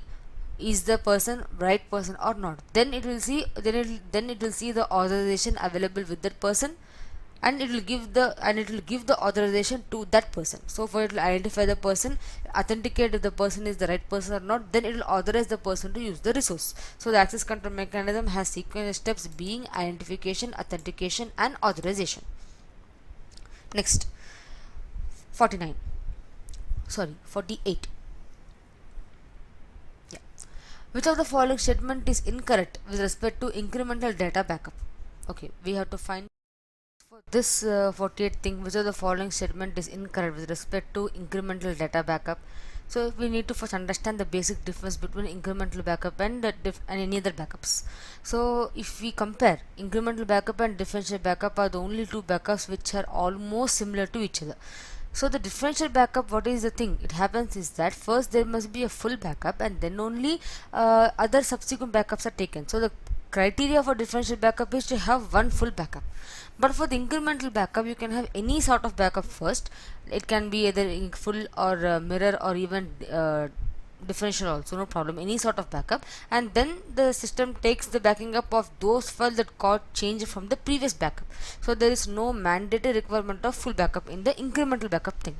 is the person right person or not. Then it will see the authorization available with that person, and it will give the authorization to that person. So for it will identify the person, authenticate if the person is the right person or not, then it will authorize the person to use the resource. So the access control mechanism has sequence steps being identification, authentication and authorization. Next, 49. 48. Yeah. Which of the following statement is incorrect with respect to incremental data backup? Okay, we have to find for this 48 thing, which of the following statement is incorrect with respect to incremental data backup. So we need to first understand the basic difference between incremental backup and any other backups. So if we compare, incremental backup and differential backup are the only two backups which are almost similar to each other. So the differential backup, what is the thing? It happens is that first there must be a full backup and then only other subsequent backups are taken. So the criteria for differential backup is to have one full backup. But for the incremental backup, you can have any sort of backup first. It can be either in full or mirror or even differential also, no problem, any sort of backup, and then the system takes the backing up of those files that got changed from the previous backup. So there is no mandatory requirement of full backup in the incremental backup thing.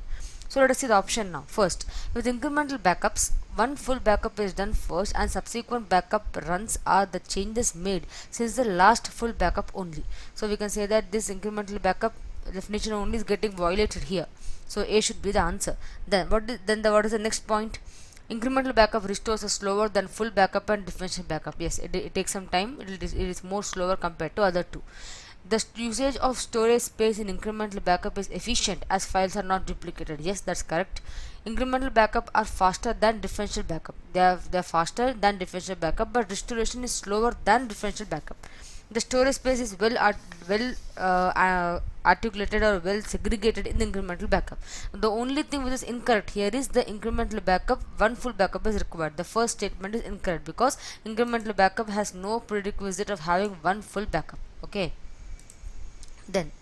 So let us see the option now. First, with incremental backups, one full backup is done first and subsequent backup runs are the changes made since the last full backup only. So we can say that this incremental backup definition only is getting violated here. So A should be the answer. Then what is the next point? Incremental backup restores is slower than full backup and differential backup. Yes, it takes some time. It is more slower compared to other two. The usage of storage space in incremental backup is efficient as files are not duplicated. Yes, that's correct. Incremental backup are faster than differential backup. They are faster than differential backup, but restoration is slower than differential backup. The storage space is articulated or well segregated in the incremental backup. The only thing which is incorrect here is the incremental backup, one full backup is required. The first statement is incorrect because incremental backup has no prerequisite of having one full backup. Okay. Then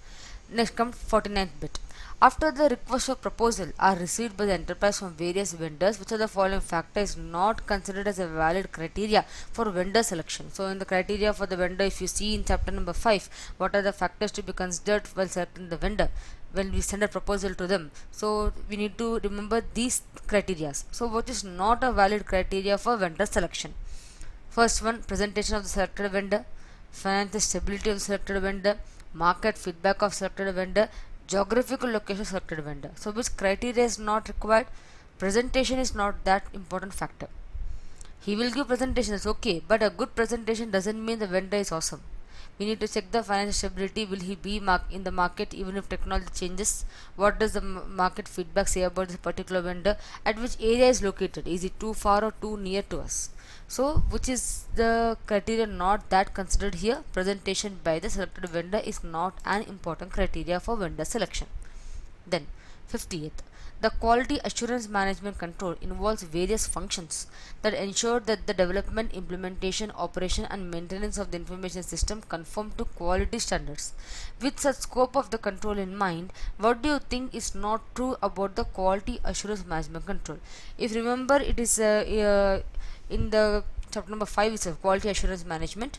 next comes 49th bit. After the request for proposal are received by the enterprise from various vendors, which of the following factor is not considered as a valid criteria for vendor selection? So in the criteria for the vendor, if you see in chapter number 5, what are the factors to be considered while selecting the vendor when we send a proposal to them? So we need to remember these criteria. So what is not a valid criteria for vendor selection? First one, presentation of the selected vendor, financial stability of the selected vendor, market feedback of selected vendor, geographical location of selected vendor. So which criteria is not required? Presentation is not that important factor. He will give presentation, it's okay, but a good presentation doesn't mean the vendor is awesome. We need to check the financial stability. Will he be in the market even if technology changes? What does the market feedback say about this particular vendor? At which area is located? Is it too far or too near to us? So which is the criteria not that considered here? Presentation by the selected vendor is not an important criteria for vendor selection. Then 50th, the quality assurance management control involves various functions that ensure that the development, implementation, operation and maintenance of the information system conform to quality standards. With such scope of the control in mind, what do you think is not true about the quality assurance management control? If you remember, it is in the chapter number 5 is quality assurance management,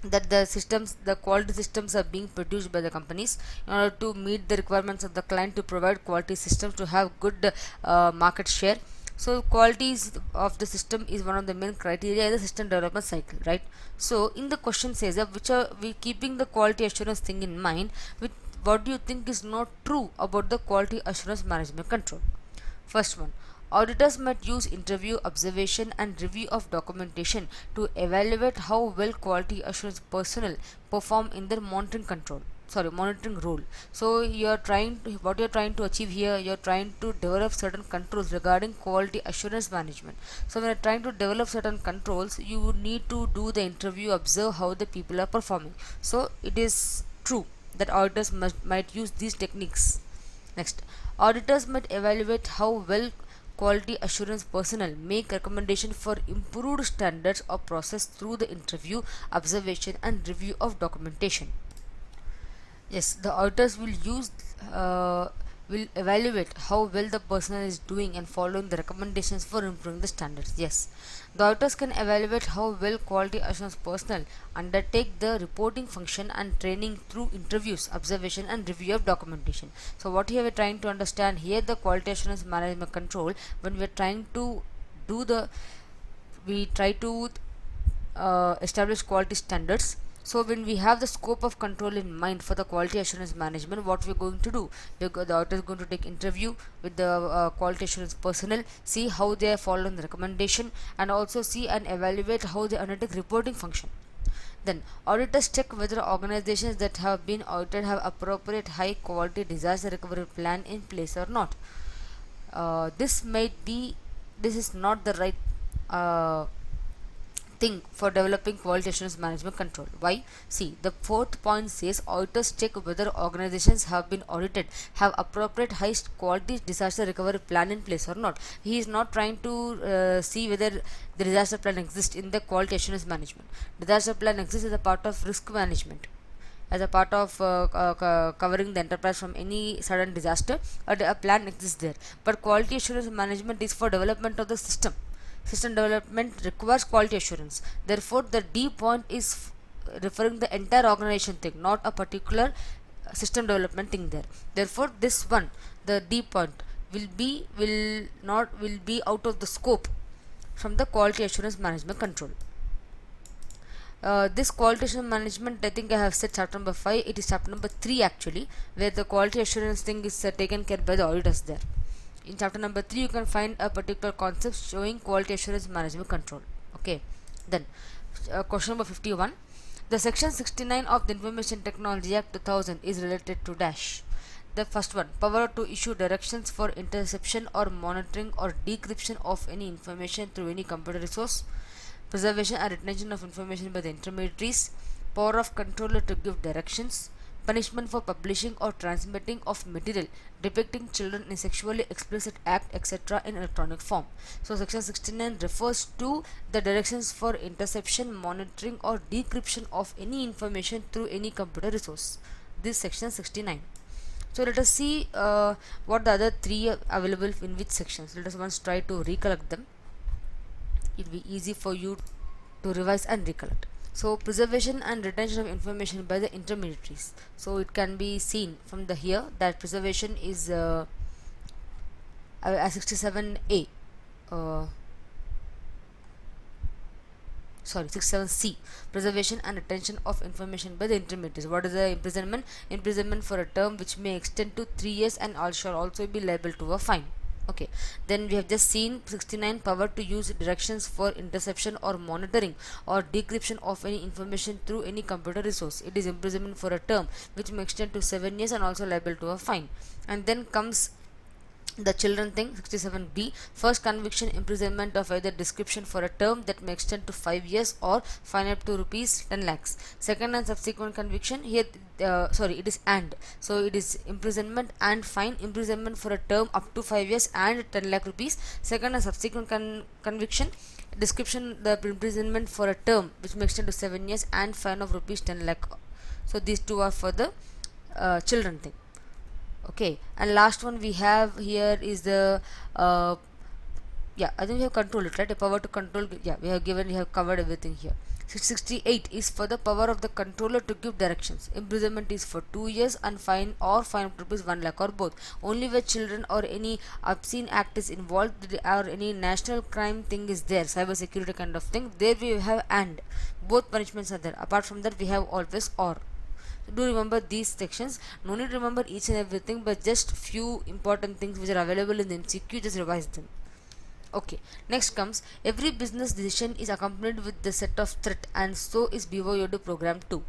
that the quality systems are being produced by the companies in order to meet the requirements of the client to provide quality systems to have good market share. So qualities of the system is one of the main criteria in the system development cycle, right? So in the question says that which are we keeping the quality assurance thing in mind, with what do you think is not true about the quality assurance management control? First one, auditors might use interview, observation, and review of documentation to evaluate how well quality assurance personnel perform in their monitoring role. So what you're trying to achieve here, you're trying to develop certain controls regarding quality assurance management. So when you're trying to develop certain controls, you would need to do the interview, observe how the people are performing. So it is true that auditors might use these techniques. Next, auditors might evaluate how well quality assurance personnel make recommendation for improved standards of process through the interview, observation and review of documentation. Yes, the auditors will evaluate how well the personnel is doing and following the recommendations for improving the standards. Yes, the auditors can evaluate how well quality assurance personnel undertake the reporting function and training through interviews, observation and review of documentation. So what here we are trying to understand here, the quality assurance management control, when we are trying to do the we try to establish quality standards. So when we have the scope of control in mind for the quality assurance management, what we're going to do, the auditor is going to take interview with the quality assurance personnel, see how they are following the recommendation, and also see and evaluate how they undertake reporting function. Then auditors check whether organizations that have been audited have appropriate high quality disaster recovery plan in place or not. This is not the right uh, thing for developing quality assurance management control. Why? See, the fourth point says auditors check whether organizations have been audited have appropriate high quality disaster recovery plan in place or not. He is not trying to see whether the disaster plan exists in the quality assurance management. Disaster plan exists as a part of risk management, as a part of covering the enterprise from any sudden disaster. A plan exists there, but quality assurance management is for development of the system development requires quality assurance. Therefore the D point is referring the entire organization thing, not a particular system development thing there. Therefore this one, the D point, will be out of the scope from the quality assurance management control. This quality assurance management, I think I have said chapter number 5, it is chapter number 3 actually, where the quality assurance thing is taken care by the auditors there. In chapter number 3 you can find a particular concept showing quality assurance management control. Okay, then question number 51. The section 69 of the Information Technology Act 2000 is related to dash. The first one, power to issue directions for interception or monitoring or decryption of any information through any computer resource, preservation and retention of information by the intermediaries, power of controller to give directions, punishment for publishing or transmitting of material depicting children in sexually explicit act etc. in electronic form. So section 69 refers to the directions for interception, monitoring or decryption of any information through any computer resource. This section 69. So let us see what the other three are available in which sections. Let us once try to recollect them. It will be easy for you to revise and recollect. So preservation and retention of information by the intermediaries. So it can be seen from the here that preservation is 67A. 67C, preservation and retention of information by the intermediaries. What is the imprisonment? Imprisonment for a term which may extend to 3 years and shall also be liable to a fine. Okay, then we have just seen 69, power to use directions for interception or monitoring or decryption of any information through any computer resource. It is imprisonment for a term which may extend to 7 years and also liable to a fine. And then comes the children thing, 67B, first conviction, imprisonment of either description for a term that may extend to 5 years or fine up to rupees 10 lakhs. Second and subsequent conviction, here it is and, so it is imprisonment and fine, imprisonment for a term up to 5 years and 10 lakh rupees. Second and subsequent conviction, description, the imprisonment for a term which may extend to 7 years and fine of rupees 10 lakh. So these two are for the children thing. Okay, and last one we have here is the I think we have control it, right? The power to control, we have covered everything here. 668 is for the power of the controller to give directions. Imprisonment is for 2 years and fine of rupees 1 lakh or both. Only where children or any obscene act is involved or any national crime thing is there, cyber security kind of thing, there we have and. Both punishments are there. Apart from that we have always or. Do remember these sections. No need to remember each and everything, but just few important things which are available in the MCQ, just revise them. Okay, next comes every business decision is accompanied with the set of threat, and so is BYOD program too.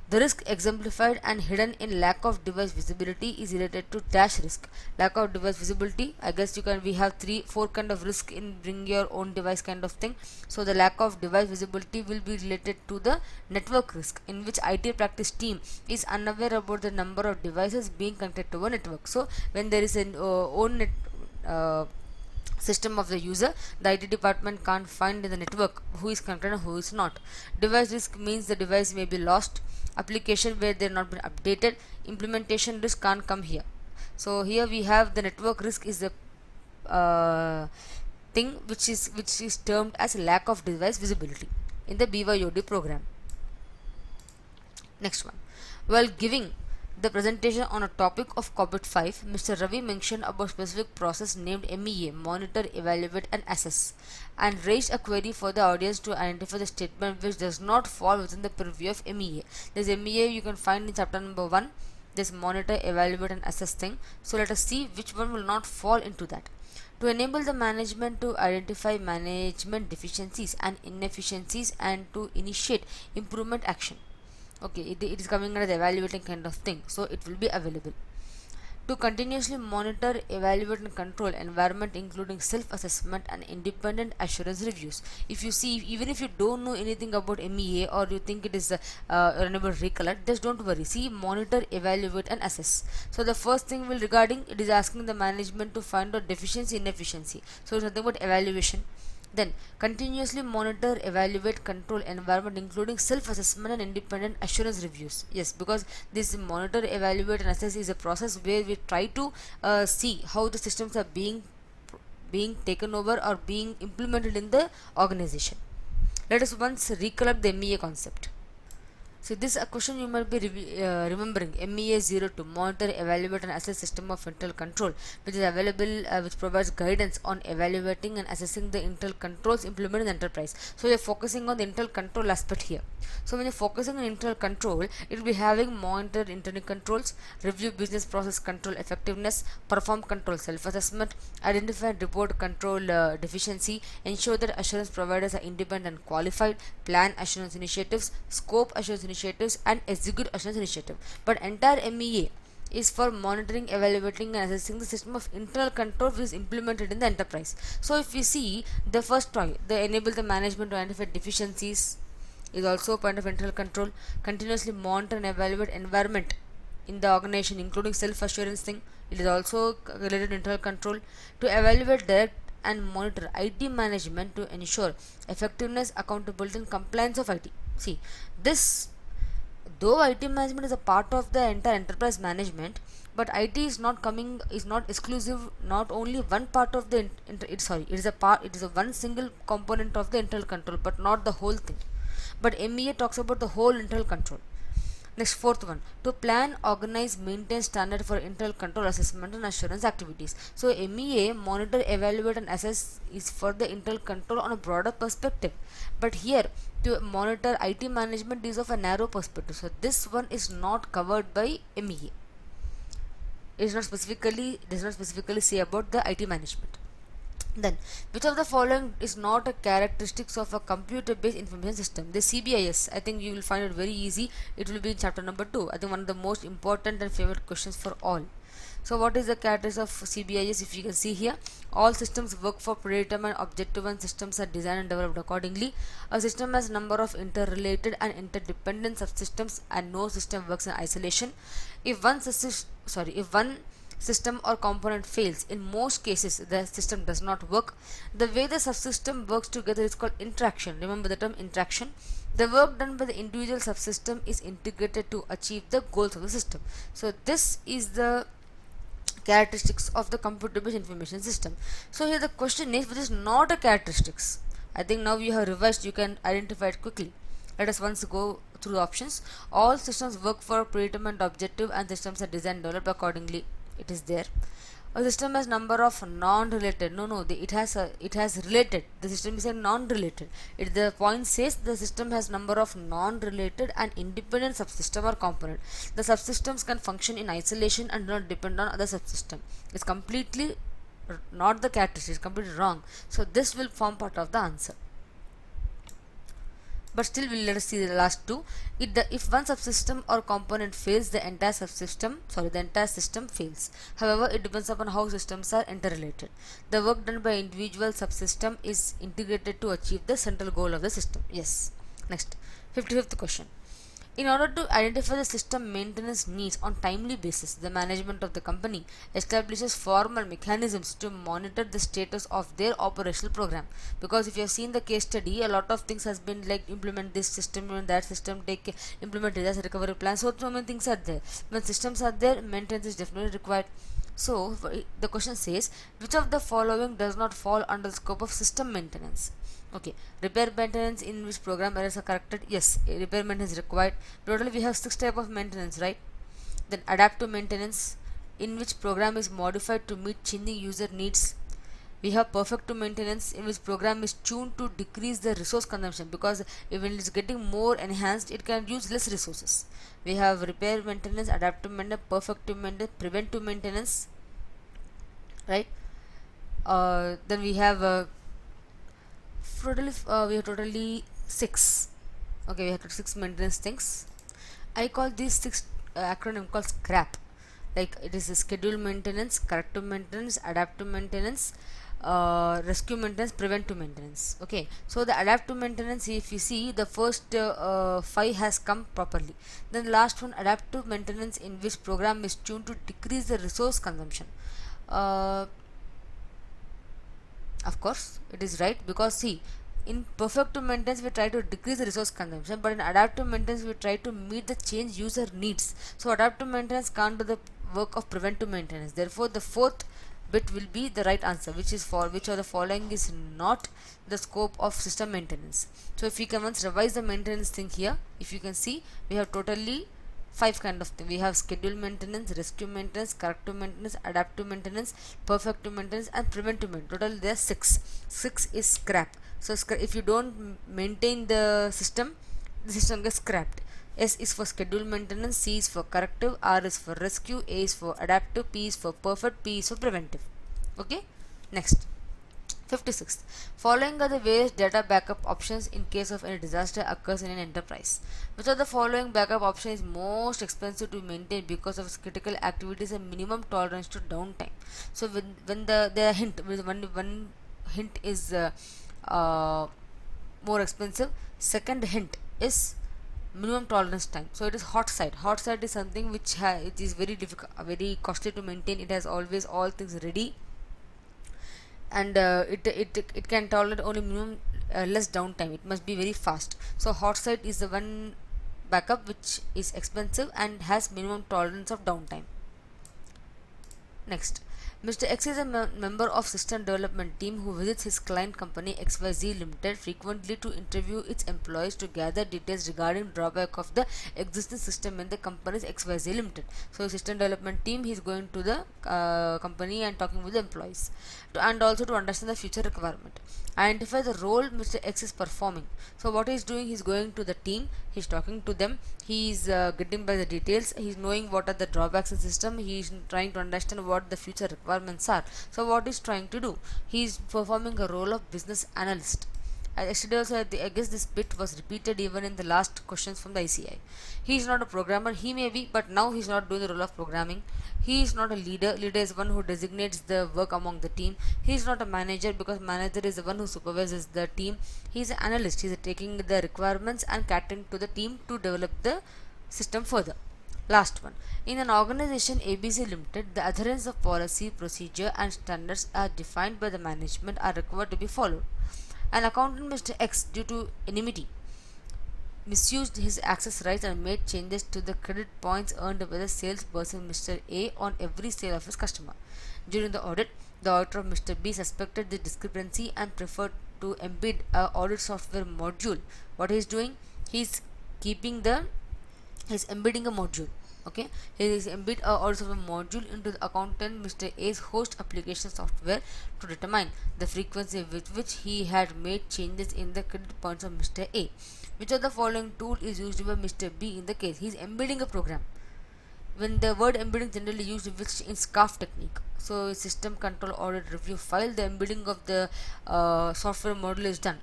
The risk exemplified and hidden in lack of device visibility is related to dash risk. Lack of device visibility, I guess we have 3-4 kind of risk in bring your own device kind of thing. So the lack of device visibility will be related to the network risk, in which IT practice team is unaware about the number of devices being connected to a network. So when there is an own system of the user, the IT department can't find in the network who is connected and who is not. Device risk means the device may be lost, application where they are not been updated, implementation risk can't come here. So here we have the network risk is the thing which is termed as lack of device visibility in the BYOD program. Next one, while giving the presentation on a topic of COBIT 5, Mr. Ravi mentioned about specific process named MEA, monitor, evaluate and assess, and raised a query for the audience to identify the statement which does not fall within the purview of MEA. This MEA you can find in chapter number 1, this monitor, evaluate and assess thing. So let us see which one will not fall into that. To enable the management to identify management deficiencies and inefficiencies and to initiate improvement action. Okay, it is coming under the evaluating kind of thing, so it will be available. To continuously monitor, evaluate and control environment including self-assessment and independent assurance reviews. If you see, even if you don't know anything about MEA or you think it is unable to recollect, just don't worry. See, monitor, evaluate and assess. So the first thing will regarding, it is asking the management to find out deficiency, inefficiency. So it's nothing about evaluation. Then continuously monitor, evaluate, control environment including self-assessment and independent assurance reviews. Yes, because this monitor, evaluate and assess is a process where we try to see how the systems are being taken over or being implemented in the organization. Let us once recollect the MEA concept. So this a question you might be remembering. MEA 02, monitor, evaluate and assess system of internal control, which is available, which provides guidance on evaluating and assessing the internal controls implemented in the enterprise. So we are focusing on the internal control aspect here. So when you're focusing on internal control, it will be having monitor internal controls, review business process control effectiveness, perform control self-assessment, identify and report control deficiency, ensure that assurance providers are independent and qualified, plan assurance initiatives, scope assurance initiatives and execute assurance initiative. But entire MEA is for monitoring, evaluating and assessing the system of internal control which is implemented in the enterprise. So if we see the first point, they enable the management to identify deficiencies, is also a point of internal control. Continuously monitor and evaluate environment in the organization including self-assurance thing, it is also related to internal control. To evaluate, direct and monitor IT management to ensure effectiveness, accountability and compliance of IT. See, this, though IT management is a part of the entire enterprise management, but IT is not exclusive, not only one part of the it is a one single component of the internal control but not the whole thing. But MEA talks about the whole internal control. Next, fourth one, to plan, organize, maintain standard for internal control assessment and assurance activities. So MEA, monitor, evaluate and assess is for the internal control on a broader perspective, but here to monitor IT management is of a narrow perspective. So this one is not covered by MEA. It does not specifically say about the IT management. Then, which of the following is not a characteristics of a computer-based information system? The CBIS, I think you will find it very easy. It will be in chapter number 2. I think one of the most important and favorite questions for all. So what is the characteristics of CBIS? If you can see here, all systems work for predetermined objective and systems are designed and developed accordingly. A system has number of interrelated and interdependent subsystems and no system works in isolation. If one system or component fails, in most cases the system does not work. The way the subsystem works together is called interaction. Remember the term interaction. The work done by the individual subsystem is integrated to achieve the goals of the system. So this is the characteristics of the computer-based information system. So here the question is, which is not a characteristics. I think now you have revised, you can identify it quickly. Let us once go through the options. All systems work for a predetermined objective and systems are designed and developed accordingly. It is there. A system has number of non-related. It has related. The system is a non-related. The point says the system has number of non-related and independent subsystem or component. The subsystems can function in isolation and do not depend on other subsystem. It's completely not the characteristic. It's completely wrong. So this will form part of the answer. But still, let us see the last two. If one subsystem or component fails, the entire system fails. However, it depends upon how systems are interrelated. The work done by individual subsystem is integrated to achieve the central goal of the system. Yes. Next, 55th question. In order to identify the system maintenance needs on timely basis, the management of the company establishes formal mechanisms to monitor the status of their operational program. Because if you have seen the case study, a lot of things has been like implement this system, implement that system, implement disaster recovery plan. So many things are there. When systems are there, maintenance is definitely required. So the question says, which of the following does not fall under the scope of system maintenance? Okay, repair maintenance in which program errors are corrected. Yes, repair maintenance is required. Totally we have 6 types of maintenance, right? Then adaptive maintenance, in which program is modified to meet changing user needs. We have perfective maintenance, in which program is tuned to decrease the resource consumption, because when it is getting more enhanced it can use less resources. We have repair maintenance, adaptive maintenance, perfective maintenance, preventive maintenance, right? Then we have totally six. Okay, we have six maintenance things. I call these six acronym called SCRAP. Like it is a schedule maintenance, corrective maintenance, adaptive maintenance, rescue maintenance, preventive maintenance. Okay, so the adaptive maintenance, if you see, the first five has come properly. Then the last one, adaptive maintenance, in which program is tuned to decrease the resource consumption. Uh, of course, it is right, because see, in perfective maintenance we try to decrease the resource consumption, but in adaptive maintenance we try to meet the change user needs. So adaptive maintenance can't do the work of preventive maintenance. Therefore, the fourth bit will be the right answer, which is for which of the following is not the scope of system maintenance. So if we can once revise the maintenance thing here, if you can see, we have totally five kind of thing. We have schedule maintenance, rescue maintenance, corrective maintenance, adaptive maintenance, perfective maintenance, and preventive maintenance. Total there are six. Six is scrap. So if you don't maintain the system gets scrapped. S is for schedule maintenance, C is for corrective, R is for rescue, A is for adaptive, P is for perfect, P is for preventive. Okay, next. 56th. Following are the various data backup options in case of any disaster occurs in an enterprise. Which of the following backup option is most expensive to maintain because of its critical activities and minimum tolerance to downtime? So when the hint, one hint is more expensive, second hint is minimum tolerance time. So it is hot site. Hot site is something which it is very difficult, very costly to maintain. It has always all things ready, and it can tolerate only minimum less downtime. It must be very fast. So hot site is the one backup which is expensive and has minimum tolerance of downtime. Next, Mr. X is a member of system development team who visits his client company XYZ Limited frequently to interview its employees to gather details regarding drawback of the existing system in the company's XYZ Limited. So system development team, he is going to the company and talking with the employees and also to understand the future requirement. Identify the role Mr. X is performing. So what he is doing, he is going to the team, he is talking to them, he is getting by the details, he is knowing what are the drawbacks in the system, he is trying to understand what the future requirements are. So what is trying to do, he is performing a role of business analyst. Yesterday also I guess this bit was repeated even in the last questions from the ICI. He is not a programmer, he may be, but now he is not doing the role of programming. He is not a leader. Leader is one who designates the work among the team. He is not a manager, because manager is the one who supervises the team. He is an analyst. He is taking the requirements and catering to the team to develop the system further. Last one. In an organization ABC Limited, the adherence of policy, procedure and standards are defined by the management are required to be followed. An accountant, Mr. X, due to enmity, misused his access rights and made changes to the credit points earned by the salesperson Mr. A on every sale of his customer. During the audit, the auditor of Mr. B suspected the discrepancy and preferred to embed a audit software module. What he is doing? He is embedding a module. Okay, he is embed also a module into the accountant Mr. A's host application software to determine the frequency with which he had made changes in the credit points of Mr. A. Which of the following tool is used by Mr. B in the case? He is embedding a program. When the word embedding generally used which in SCARF technique. So system control audit review file, the embedding of the software module is done.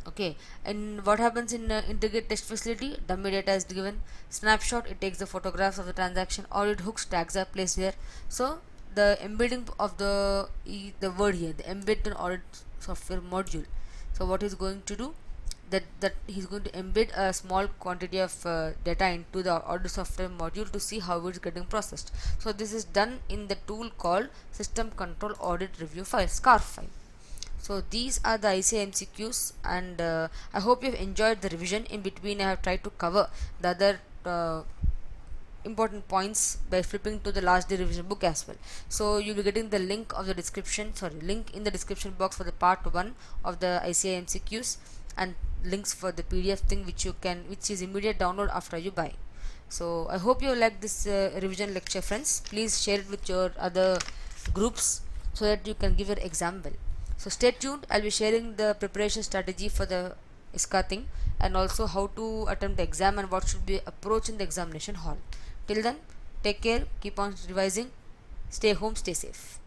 Okay, and what happens in integrate test facility? Dummy data is given, snapshot, it takes the photographs of the transaction, audit hooks, tags are placed there. So the embedding of the word here, the embed an audit software module. So what is going to do, that he's going to embed a small quantity of data into the audit software module to see how it's getting processed. So this is done in the tool called system control audit review file, SCARF file. So these are the ICI MCQs, and I hope you have enjoyed the revision. In between I have tried to cover the other important points by flipping to the last day revision book as well. So you'll be getting the link in the description box for the part 1 of the ICI MCQs, and links for the PDF thing which is immediate download after you buy. So I hope you like this revision lecture, friends. Please share it with your other groups so that you can give your exam well. So stay tuned. I'll be sharing the preparation strategy for the ISCA thing, and also how to attempt the exam and what should be approach in the examination hall. Till then, take care, keep on revising, stay home, stay safe.